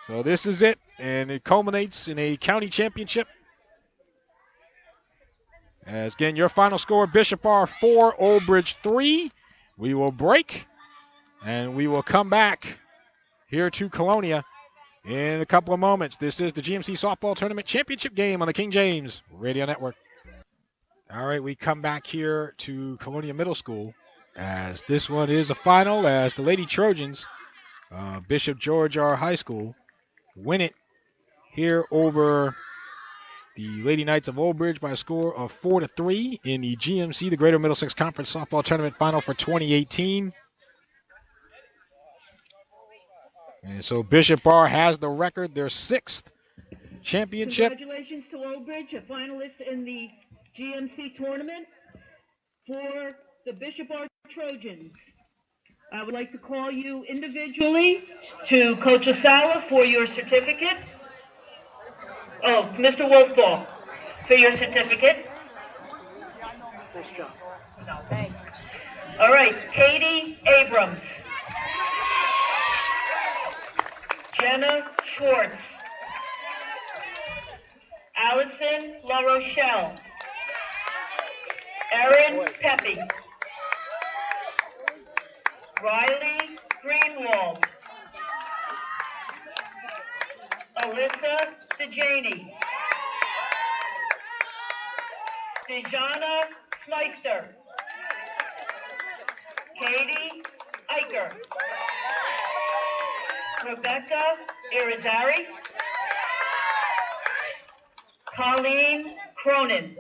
so this is it, and it culminates in a county championship. As again, your final score, Bishop R 4, Old Bridge 3. We will break, and we will come back here to Colonia in a couple of moments. This is the GMC Softball Tournament Championship game on the King James Radio Network. All right, we come back here to Colonia Middle School, as this one is a final, as the Lady Trojans, Bishop George R High School, win it here over the Lady Knights of Old Bridge by a score of 4-3 in the GMC, the Greater Middlesex Conference Softball Tournament Final for 2018. And so Bishop R has the record, their 6th championship. Congratulations to Old Bridge, a finalist in the GMC tournament for the Bishop R Trojans. I would like to call you individually to Coach Asala for your certificate. Oh, Mr. Wolfball, for your certificate. Nice job. No, thanks. All right, Katie Abrams. Jenna Schwartz. Allison La Rochelle. Erin Pepe. Riley Greenwald. Alyssa DeJaney. Dejana Smeister. Katie Eicher. Rebecca Irizarry. Colleen Cronin.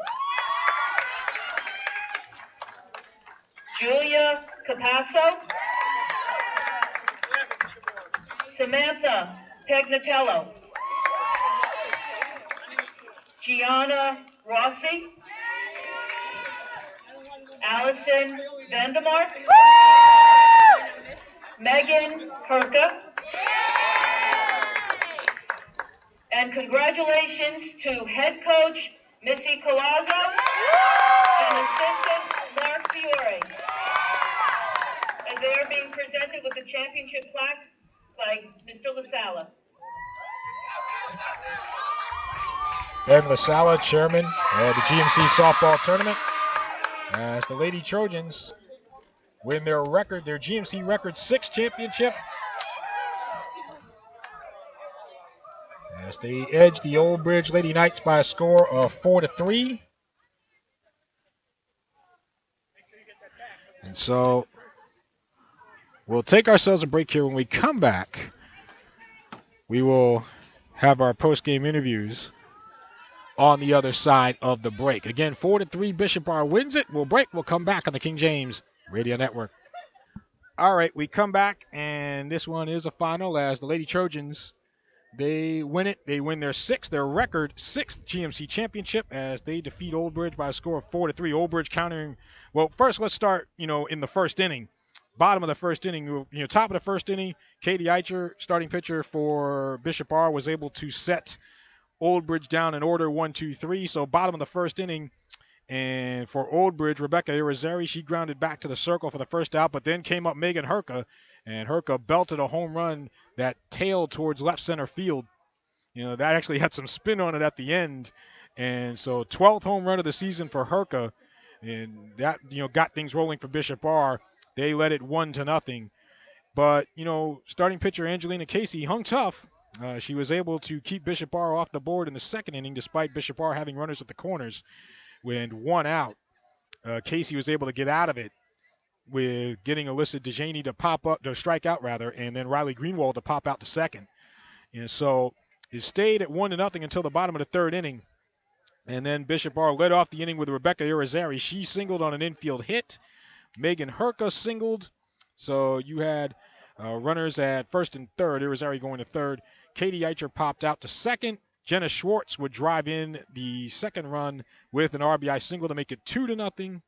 Julia Capasso. Samantha Pagnatello. Gianna Rossi. Allison Vandemark. Megan Herka. And congratulations to head coach Missy Colazzo and assistant Mark Fiore, as they are being presented with the championship plaque by Mr. LaSala. Ben LaSala, chairman of the GMC softball tournament, as the Lady Trojans win their GMC record 6th championship, as they edge the Old Bridge Lady Knights by a score of 4-3. And so we'll take ourselves a break here. When we come back, we will have our post-game interviews on the other side of the break. Again, 4-3, Bishop R wins it. We'll break. We'll come back on the King James Radio Network. All right, we come back, and this one is a final, as the Lady Trojans, they win it. They win their record 6th GMC championship, as they defeat Old Bridge by a score of 4-3. Old Bridge countering. Well, first let's start, in the first inning. Bottom of the first inning, top of the first inning, Katie Eicher, starting pitcher for Bishop R, was able to set Old Bridge down in order 1-2-3. So bottom of the first inning, and for Old Bridge, Rebecca Irizarry, she grounded back to the circle for the first out, but then came up Megan Herka, and Herka belted a home run that tailed towards left center field. That actually had some spin on it at the end. And so 12th home run of the season for Herka, and that, got things rolling for Bishop R. They led it 1-0. But, starting pitcher Angelina Casey hung tough. She was able to keep Bishop R off the board in the second inning, despite Bishop R having runners at the corners. With 1 out, Casey was able to get out of it with getting Alyssa DeJaney to strike out, and then Riley Greenwald to pop out to second. And so it stayed at 1-0 until the bottom of the third inning. And then Bishop R led off the inning with Rebecca Irizarry. She singled on an infield hit. Megan Herka singled. So you had runners at first and third. Irizarry going to third. Katie Eicher popped out to second. Jenna Schwartz would drive in the second run with an RBI single to make it 2-0.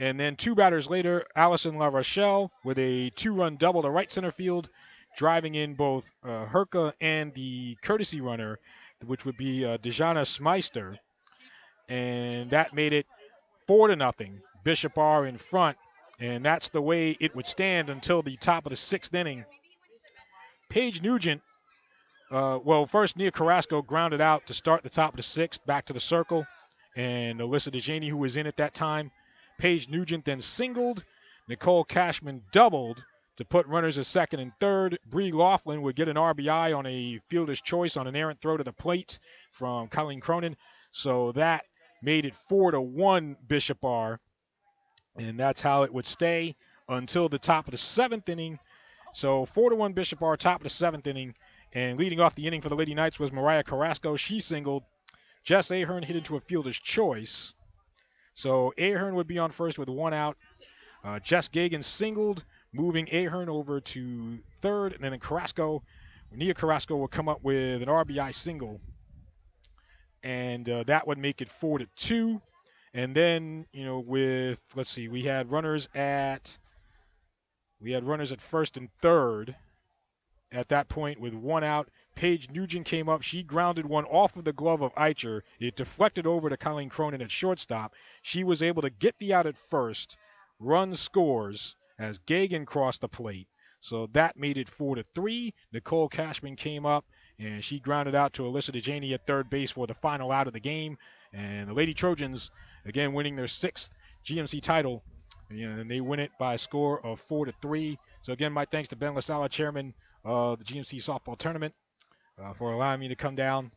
And then 2 batters later, Allison La Rochelle with a 2-run double to right center field, driving in both Herka and the courtesy runner, which would be Dejana Smeister. And that made it 4-0. Bishop R in front. And that's the way it would stand until the top of the 6th inning. Paige Nugent, first Nia Carrasco grounded out to start the top of the 6th, back to the circle. And Alyssa DeJaney, who was in at that time. Paige Nugent then singled. Nicole Cashman doubled to put runners at second and third. Bree Laughlin would get an RBI on a fielder's choice on an errant throw to the plate from Colleen Cronin. So that made it 4-1 Bishop R. And that's how it would stay until the top of the 7th inning. So 4-1 Bishop R, top of the 7th inning. And leading off the inning for the Lady Knights was Mariah Carrasco. She singled. Jess Ahern hit into a fielder's choice. So Ahern would be on first with 1 out. Jess Gagan singled, moving Ahern over to third. And then Nia Carrasco would come up with an RBI single. And that would make it 4-2. And then, we had runners at first and third at that point with 1 out. Paige Nugent came up. She grounded one off of the glove of Eicher. It deflected over to Colleen Cronin at shortstop. She was able to get the out at first. Run scores as Gagan crossed the plate. So that made it 4-3. Nicole Cashman came up, and she grounded out to Alyssa DeJaney at third base for the final out of the game. And the Lady Trojans, again, winning their 6th GMC title. And they win it by a score of 4-3. So, again, my thanks to Ben LaSala, chairman of the GMC softball tournament, for allowing me to come down.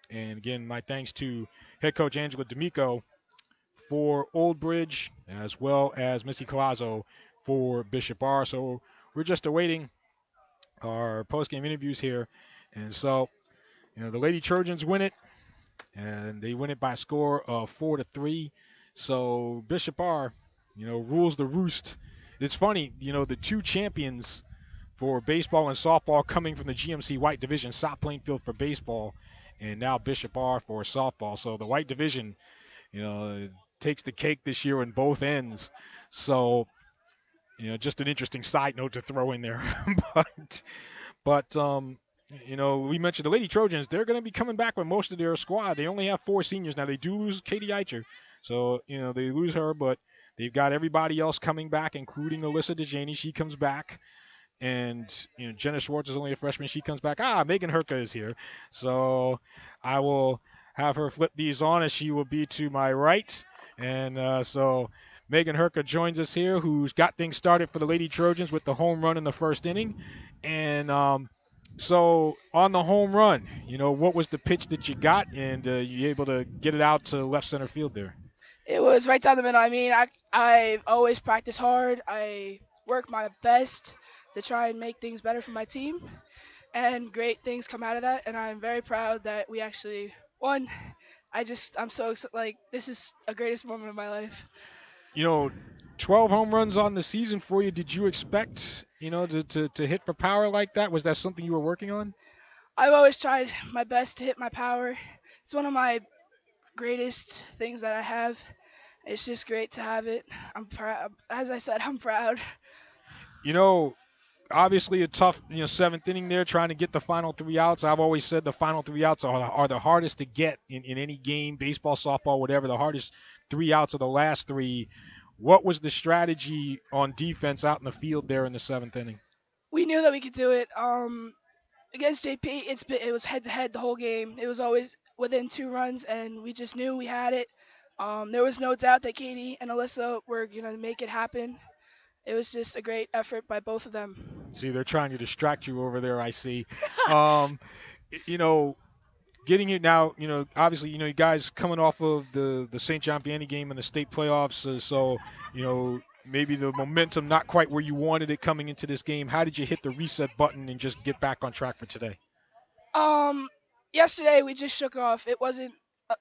And, again, my thanks to head coach Angela D'Amico for Old Bridge, as well as Missy Colazzo for Bishop R. So we're just awaiting our post-game interviews here. And so, the Lady Trojans win it, and they win it by a score of 4-3. So Bishop R, rules the roost. It's funny, the 2 champions for baseball and softball coming from the GMC White Division, South Plainfield for baseball, and now Bishop R for softball. So the White Division, takes the cake this year on both ends. So, just an interesting side note to throw in there. but we mentioned the Lady Trojans. They're going to be coming back with most of their squad. They only have 4 seniors now. They do lose Katie Eicher. So, they lose her, but they've got everybody else coming back, including Alyssa DeJaney. She comes back. And, Jenna Schwartz is only a freshman. She comes back. Megan Herka is here. So I will have her flip these on, as she will be to my right. And so Megan Herka joins us here, who's got things started for the Lady Trojans with the home run in the first inning. And so on the home run, what was the pitch that you got? And you able to get it out to left center field there? It was right down the middle. I mean, I always practice hard. I work my best to try and make things better for my team, and great things come out of that, and I'm very proud that we actually won. I'm so excited. This is the greatest moment of my life. 12 home runs on the season for you. Did you expect, to hit for power like that? Was that something you were working on? I've always tried my best to hit my power. It's one of my greatest things that I have. It's just great to have it. I'm proud. As I said, I'm proud. Obviously a tough, 7th inning there, trying to get the final 3 outs. I've always said the final 3 outs are the hardest to get in any game, baseball, softball, whatever. The hardest 3 outs are the last 3. What was the strategy on defense out in the field there in the 7th inning? We knew that we could do it. Against JP, it was head-to-head the whole game. It was always within 2 runs, and we just knew we had it. There was no doubt that Katie and Alyssa were going to make it happen. It was just a great effort by both of them. See, they're trying to distract you over there, I see. Getting it now, obviously, you guys coming off of the St. John Vianney game in the state playoffs, so maybe the momentum not quite where you wanted it coming into this game. How did you hit the reset button and just get back on track for today? Yesterday we just shook off. It wasn't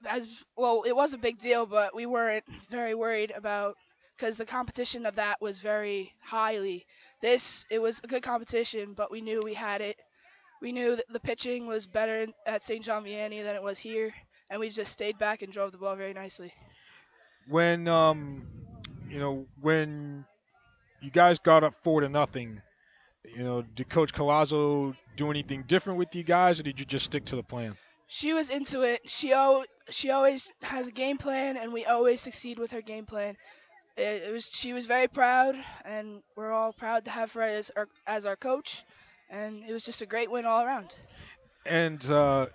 it was a big deal, but we weren't very worried about, because the competition of that was very highly. It was a good competition, but we knew we had it. We knew that the pitching was better at St. John Vianney than it was here, and we just stayed back and drove the ball very nicely. When when you guys got up 4-0, did Coach Collazo do anything different with you guys, or did you just stick to the plan? She was into it. She always has a game plan, and we always succeed with her game plan. She was very proud, and we're all proud to have her as our coach, and it was just a great win all around. And to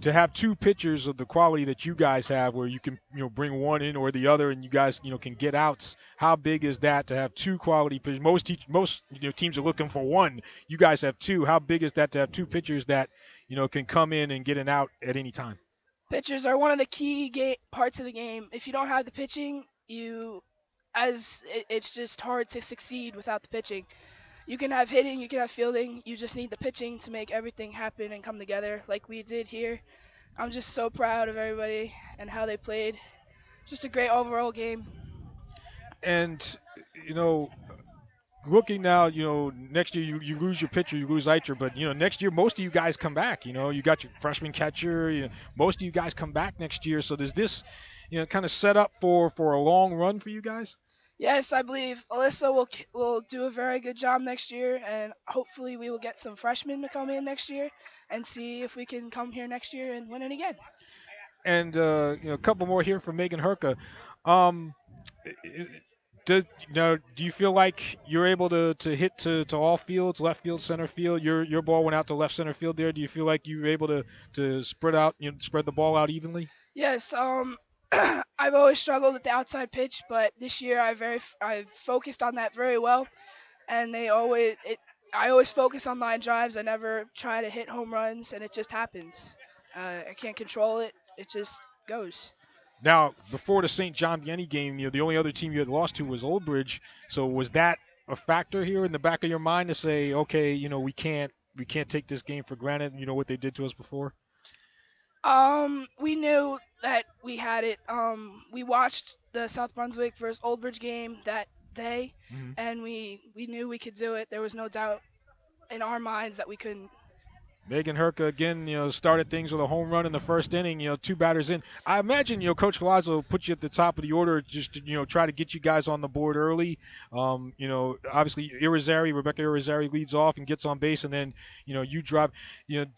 have two pitchers of the quality that you guys have, where you can bring one in or the other, and you guys can get outs. How big is that to have two quality pitchers? Most teams are looking for one. You guys have two. How big is that to have two pitchers that can come in and get an out at any time? Pitchers are one of the key parts of the game. If you don't have the pitching, it's just hard to succeed without the pitching. You can have hitting, you can have fielding. You just need the pitching to make everything happen and come together like we did here. I'm just so proud of everybody and how they played. Just a great overall game. And, looking now, next year you lose your pitcher, you lose Eicher, but, next year most of you guys come back. You got your freshman catcher. Most of you guys come back next year. So does this, kind of set up for a long run for you guys? Yes, I believe Alyssa will do a very good job next year, and hopefully we will get some freshmen to come in next year and see if we can come here next year and win it again. And a couple more here from Megan Herka. Do you feel like you're able to hit to all fields, left field, center field? Your ball went out to left center field there. Do you feel like you were able to spread the ball out evenly? Yes. I've always struggled with the outside pitch, but this year I've focused on that very well, and I always focus on line drives. I never try to hit home runs, and it just happens. I can't control it. It just goes. Now, before the St. John Vianney game, the only other team you had lost to was Old Bridge. So was that a factor here in the back of your mind to say, okay, we can't take this game for granted? What they did to us before. We knew that we had it. We watched the South Brunswick versus Old Bridge game that day, and we knew we could do it. There was no doubt in our minds that we couldn't. Megan Herka again, started things with a home run in the first inning. Two batters in. I imagine, Coach Collazo put you at the top of the order just to, try to get you guys on the board early. Obviously Rebecca Irizarry leads off and gets on base, and then, you drop.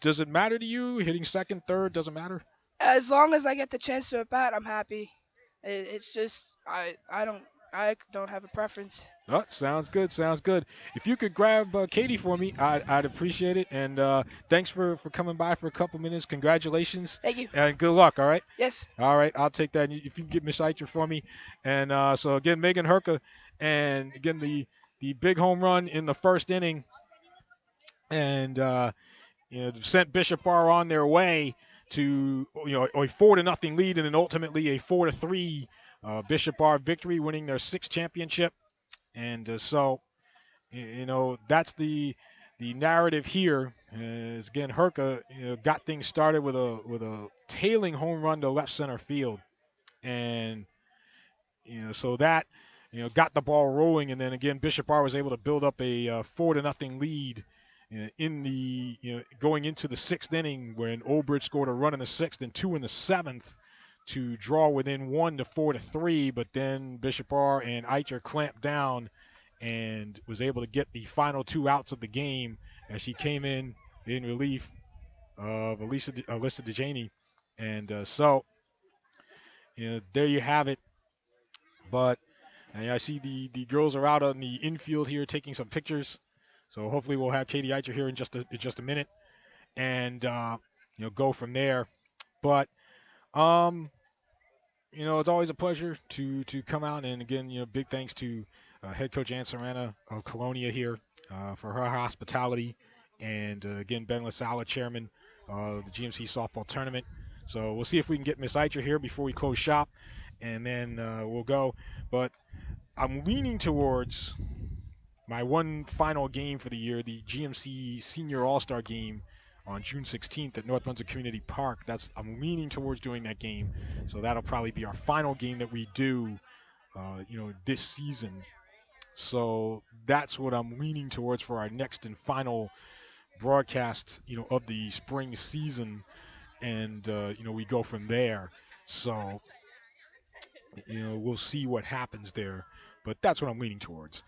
Does it matter to you hitting second, third? Doesn't matter. As long as I get the chance to at bat, I'm happy. It's just I don't have a preference. Oh, sounds good. If you could grab Katie for me, I'd appreciate it. And thanks for coming by for a couple minutes. Congratulations. Thank you. And good luck, all right? Yes. All right, I'll take that. If you can get Miss Eicher for me. And so, again, Megan Herka. And, again, the big home run in the first inning. And, sent Bishop Bar on their way to, a 4-0 lead and then ultimately a 4-3 Bishop Bar victory, winning their sixth championship. And so, that's the narrative here. As again, Herka got things started with a tailing home run to left center field, and so that got the ball rolling. And then again, Bishop Bar was able to build up a 4-0 lead in the going into the sixth inning, when Old Bridge scored a run in the sixth and two in the seventh to draw within 1 to 4-3, but then Bishop Bar and Eicher clamped down and was able to get the final two outs of the game as she came in relief of Alyssa DeJaney. And so, there you have it. But I see the girls are out on the infield here taking some pictures. So hopefully we'll have Katie Eicher here in just a minute and, go from there. But, it's always a pleasure to come out, and again, big thanks to head coach Ann Serrana of Colonia here for her hospitality, and again, Ben LaSala, chairman of the GMC softball tournament. So we'll see if we can get Miss Eicher here before we close shop, and then we'll go. But I'm leaning towards my one final game for the year, the GMC Senior All-Star Game on June 16th at North Brunswick Community Park. I'm leaning towards doing that game, so that'll probably be our final game that we do, this season. So that's what I'm leaning towards for our next and final broadcast, of the spring season, and we go from there. So we'll see what happens there. But that's what I'm leaning towards.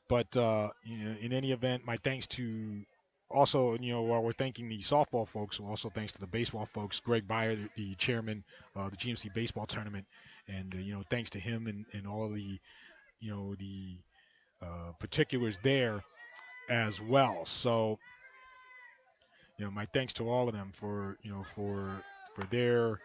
But in any event, my thanks to also, while we're thanking the softball folks, also thanks to the baseball folks, Greg Byer, the chairman of the GMC baseball tournament, and thanks to him and all of the particulars there as well. So my thanks to all of them for their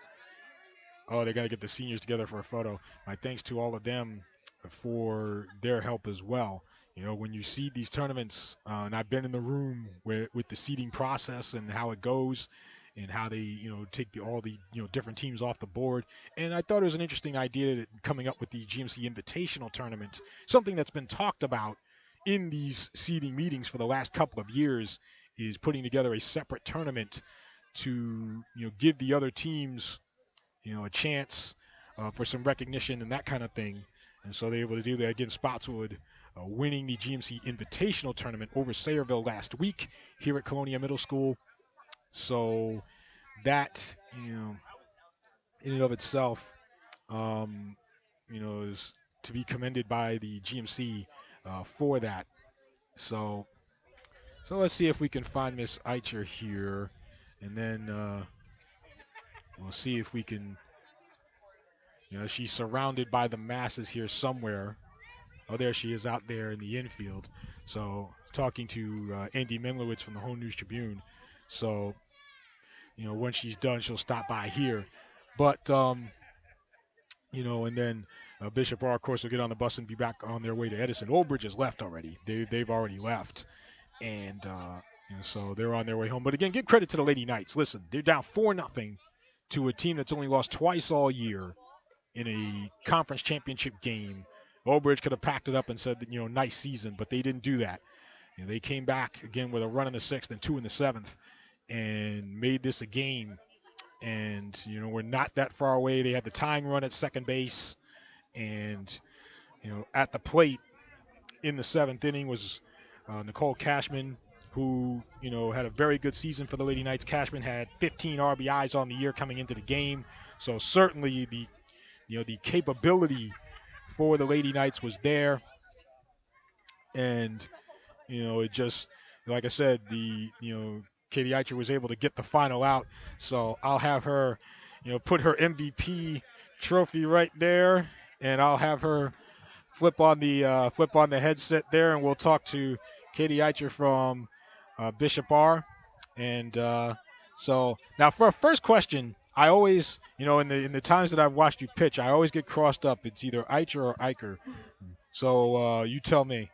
they're going to get the seniors together for a photo. My thanks to all of them for their help as well. When you see these tournaments, and I've been in the room with the seeding process and how it goes and how they, take all the, different teams off the board. And I thought it was an interesting idea coming up with the GMC Invitational Tournament, something that's been talked about in these seeding meetings for the last couple of years, is putting together a separate tournament to, give the other teams, a chance for some recognition and that kind of thing. And so they're able to do that. Again, Spotswood winning the GMC Invitational Tournament over Sayreville last week here at Colonia Middle School. So that, in and of itself, is to be commended by the GMC for that. So let's see if we can find Miss Eicher here, and then we'll see if we can. She's surrounded by the masses here somewhere. Oh, there she is out there in the infield. So talking to Andy Menlowitz from the Home News Tribune. So, when she's done, she'll stop by here. But, and then Bishop R, of course, will get on the bus and be back on their way to Edison. Old Bridge has left already. They've already left. And so they're on their way home. But, again, give credit to the Lady Knights. Listen, they're down 4-0 to a team that's only lost twice all year in a conference championship game. Old Bridge could have packed it up and said, nice season, but they didn't do that. They came back again with a run in the 6th and 2 in the 7th and made this a game. And, we're not that far away. They had the tying run at second base. And, at the plate in the 7th inning was Nicole Cashman, who, had a very good season for the Lady Knights. Cashman had 15 RBIs on the year coming into the game. So certainly the capability for the Lady Knights was there. And, it just, like I said, Katie Eicher was able to get the final out. So I'll have her, put her MVP trophy right there, and I'll have her flip on the headset there, and we'll talk to Katie Eicher from Bishop R. And so now for our first question, I always, in the times that I've watched you pitch, I always get crossed up. It's either Eicher or Eicher. So you tell me.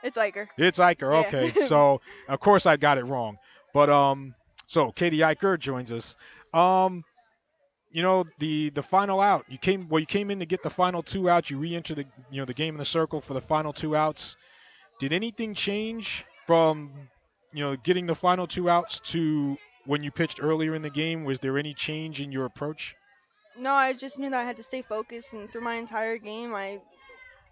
It's Eicher. It's Eicher. Okay. Yeah. So of course I got it wrong, but so Katie Eicher joins us. The final out. You came in to get the final 2 outs. You re-enter the the game in the circle for the final 2 outs. Did anything change from getting the final 2 outs to when you pitched earlier in the game? Was there any change in your approach? No, I just knew that I had to stay focused, and through my entire game, I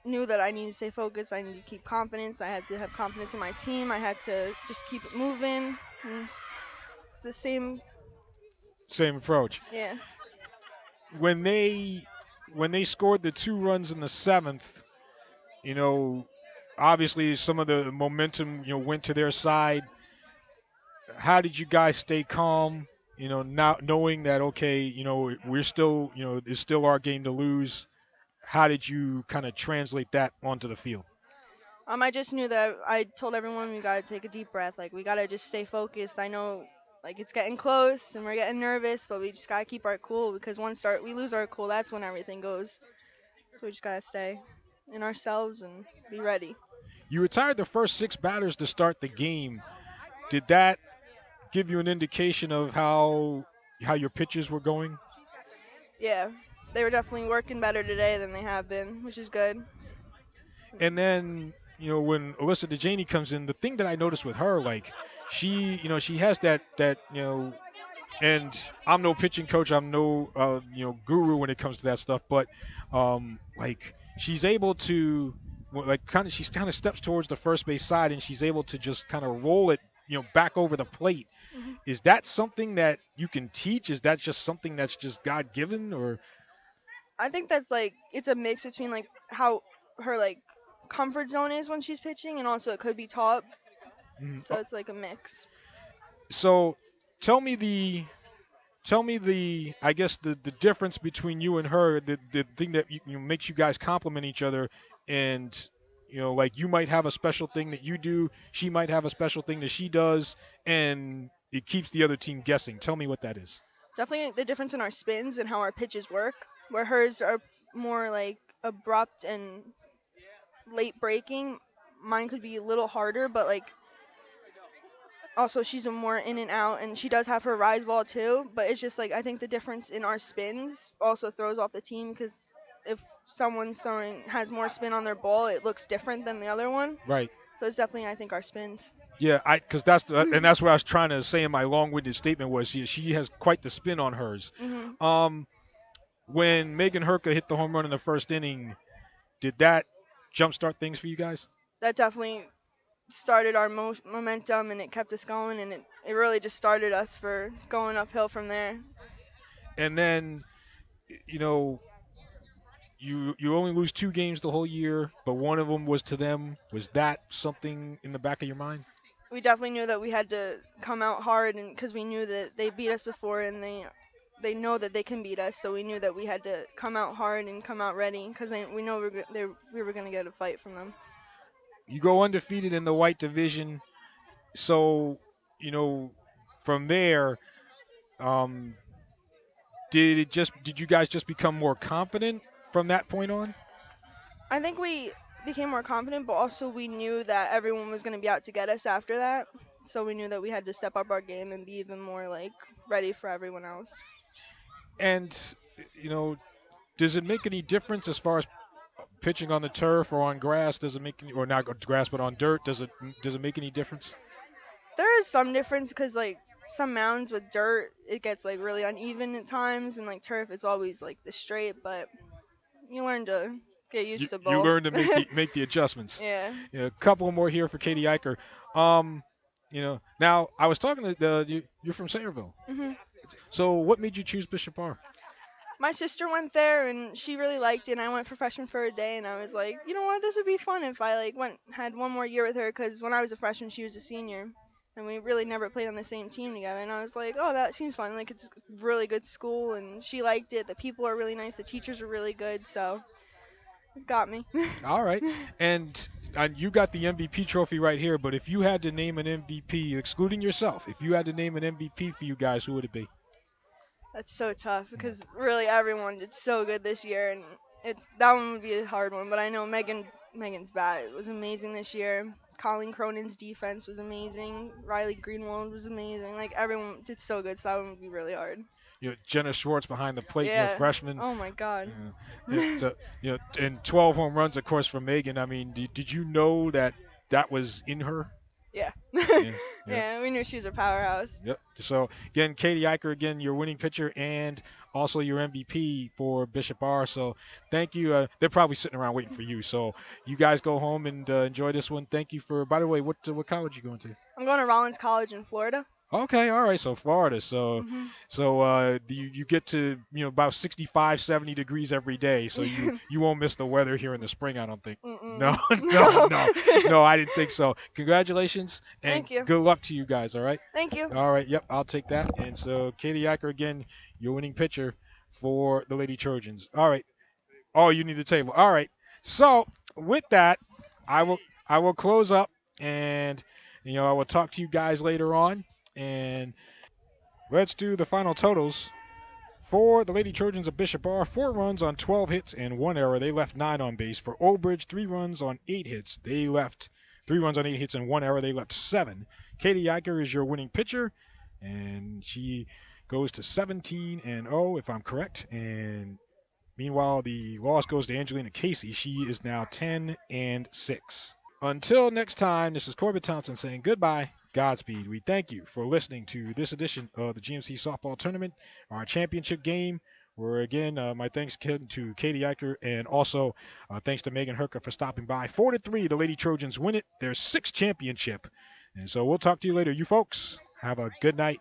knew that I needed to stay focused. I needed to keep confidence. I had to have confidence in my team. I had to just keep it moving. And it's the same approach. Yeah. When they scored the 2 runs in the 7th, obviously some of the momentum went to their side. How did you guys stay calm? Now knowing that, okay, we're still, it's still our game to lose. How did you kind of translate that onto the field? I just knew that I told everyone we got to take a deep breath. Like, we got to just stay focused. I know, like, it's getting close and we're getting nervous, but we just got to keep our cool, because once we lose our cool, that's when everything goes. So we just got to stay in ourselves and be ready. You retired the first 6 batters to start the game. Did that give you an indication of how your pitches were going? Yeah, they were definitely working better today than they have been, which is good. And then, when Alyssa DeJaney comes in, the thing that I noticed with her, like, she has that, and I'm no pitching coach, I'm no, guru when it comes to that stuff, but, like, she's able to, like, she kind of steps towards the first base side, and she's able to just kind of roll it, back over the plate. Mm-hmm. Is that something that you can teach? Is that just something that's just God-given, or? I think that's like it's a mix between like how her like comfort zone is when she's pitching, and also it could be taught. So it's like a mix. So tell me I guess the difference between you and her, the thing that makes you guys complement each other, and like you might have a special thing that you do, she might have a special thing that she does, and it keeps the other team guessing. Tell me what that is. Definitely the difference in our spins and how our pitches work, where hers are more like abrupt and late breaking. Mine could be a little harder, but like also she's a more in and out, and she does have her rise ball too, but it's just like I think the difference in our spins also throws off the team, because if someone's has more spin on their ball, it looks different than the other one. Right. So it's definitely, I think, our spins. Yeah, because that's what I was trying to say in my long-winded statement was she has quite the spin on hers. Mm-hmm. When Megan Herka hit the home run in the first inning, did that jumpstart things for you guys? That definitely started our momentum, and it kept us going, and it really just started us for going uphill from there. And then, you only lose 2 games the whole year, but one of them was to them. Was that something in the back of your mind? We definitely knew that we had to come out hard, and because we knew that they beat us before, and they know that they can beat us, so we knew that we had to come out hard and come out ready, because we know we were going to get a fight from them. You go undefeated in the white division, so from there, did you guys just become more confident from that point on? I think we became more confident, but also we knew that everyone was going to be out to get us after that, so we knew that we had to step up our game and be even more like ready for everyone else. And does it make any difference as far as pitching on the turf or on grass? Does it make any, or not grass but on dirt? Does it make any difference? There is some difference, because like some mounds with dirt, it gets like really uneven at times, and like turf, it's always like the straight. But you learn to get used to both. You learn to make the adjustments. Yeah. A couple more here for Katie Eicher. Now I was talking to you're from Centerville. Mm-hmm. So what made you choose Bishop R? My sister went there, and she really liked it, and I went for freshman for a day, and I was like, you know what, this would be fun if I like had one more year with her, because when I was a freshman, she was a senior, and we really never played on the same team together, and I was like, oh, that seems fun. Like, it's a really good school, and she liked it. The people are really nice. The teachers are really good, so it got me. All right. And you got the MVP trophy right here, but if you had to name an MVP, excluding yourself, if you had to name an MVP for you guys, who would it be? That's so tough, because really everyone did so good this year, and that one would be a hard one, but I know Megan's bat was amazing this year. Colleen Cronin's defense was amazing. Riley Greenwald was amazing. Like, everyone did so good, so that one would be really hard. Jenna Schwartz behind the plate, freshman. Oh my God. And 12 home runs, of course, from Megan. I mean, did you know that was in her? Yeah. Yeah, we knew she was a powerhouse. Yep. So, again, Katie Eicher, your winning pitcher and also your MVP for Bishop R. So, thank you. They're probably sitting around waiting for you. So, you guys go home and enjoy this one. Thank you for, by the way, what college are you going to? I'm going to Rollins College in Florida. Okay, all right, so Florida. So you get to about 65, 70 degrees every day, so you won't miss the weather here in the spring, I don't think. Mm-mm. No, I didn't think so. Congratulations and Thank you. Good luck to you guys. All right. Thank you. All right. Yep, I'll take that. And so Katie Eicher, again, your winning pitcher for the Lady Trojans. All right. Oh, you need the table. All right. So with that, I will close up, and I will talk to you guys later on. And let's do the final totals for the Lady Trojans of Bishop R. 4 runs on 12 hits and 1 error. They left 9 on base. For Old Bridge, 3 runs on 8 hits. They left 3 runs on 8 hits and 1 error. They left 7. Katie Eicher is your winning pitcher, and she goes to 17-0, if I'm correct. And meanwhile, the loss goes to Angelina Casey. She is now 10-6. Until next time, this is Corbett Thompson saying goodbye. Godspeed. We thank you for listening to this edition of the GMC Softball Tournament, our championship game. Where again, my thanks to Katie Eicher, and also thanks to Megan Herka for stopping by. 4-3, the Lady Trojans win it. Their 6th championship. And so we'll talk to you later. You folks, have a good night.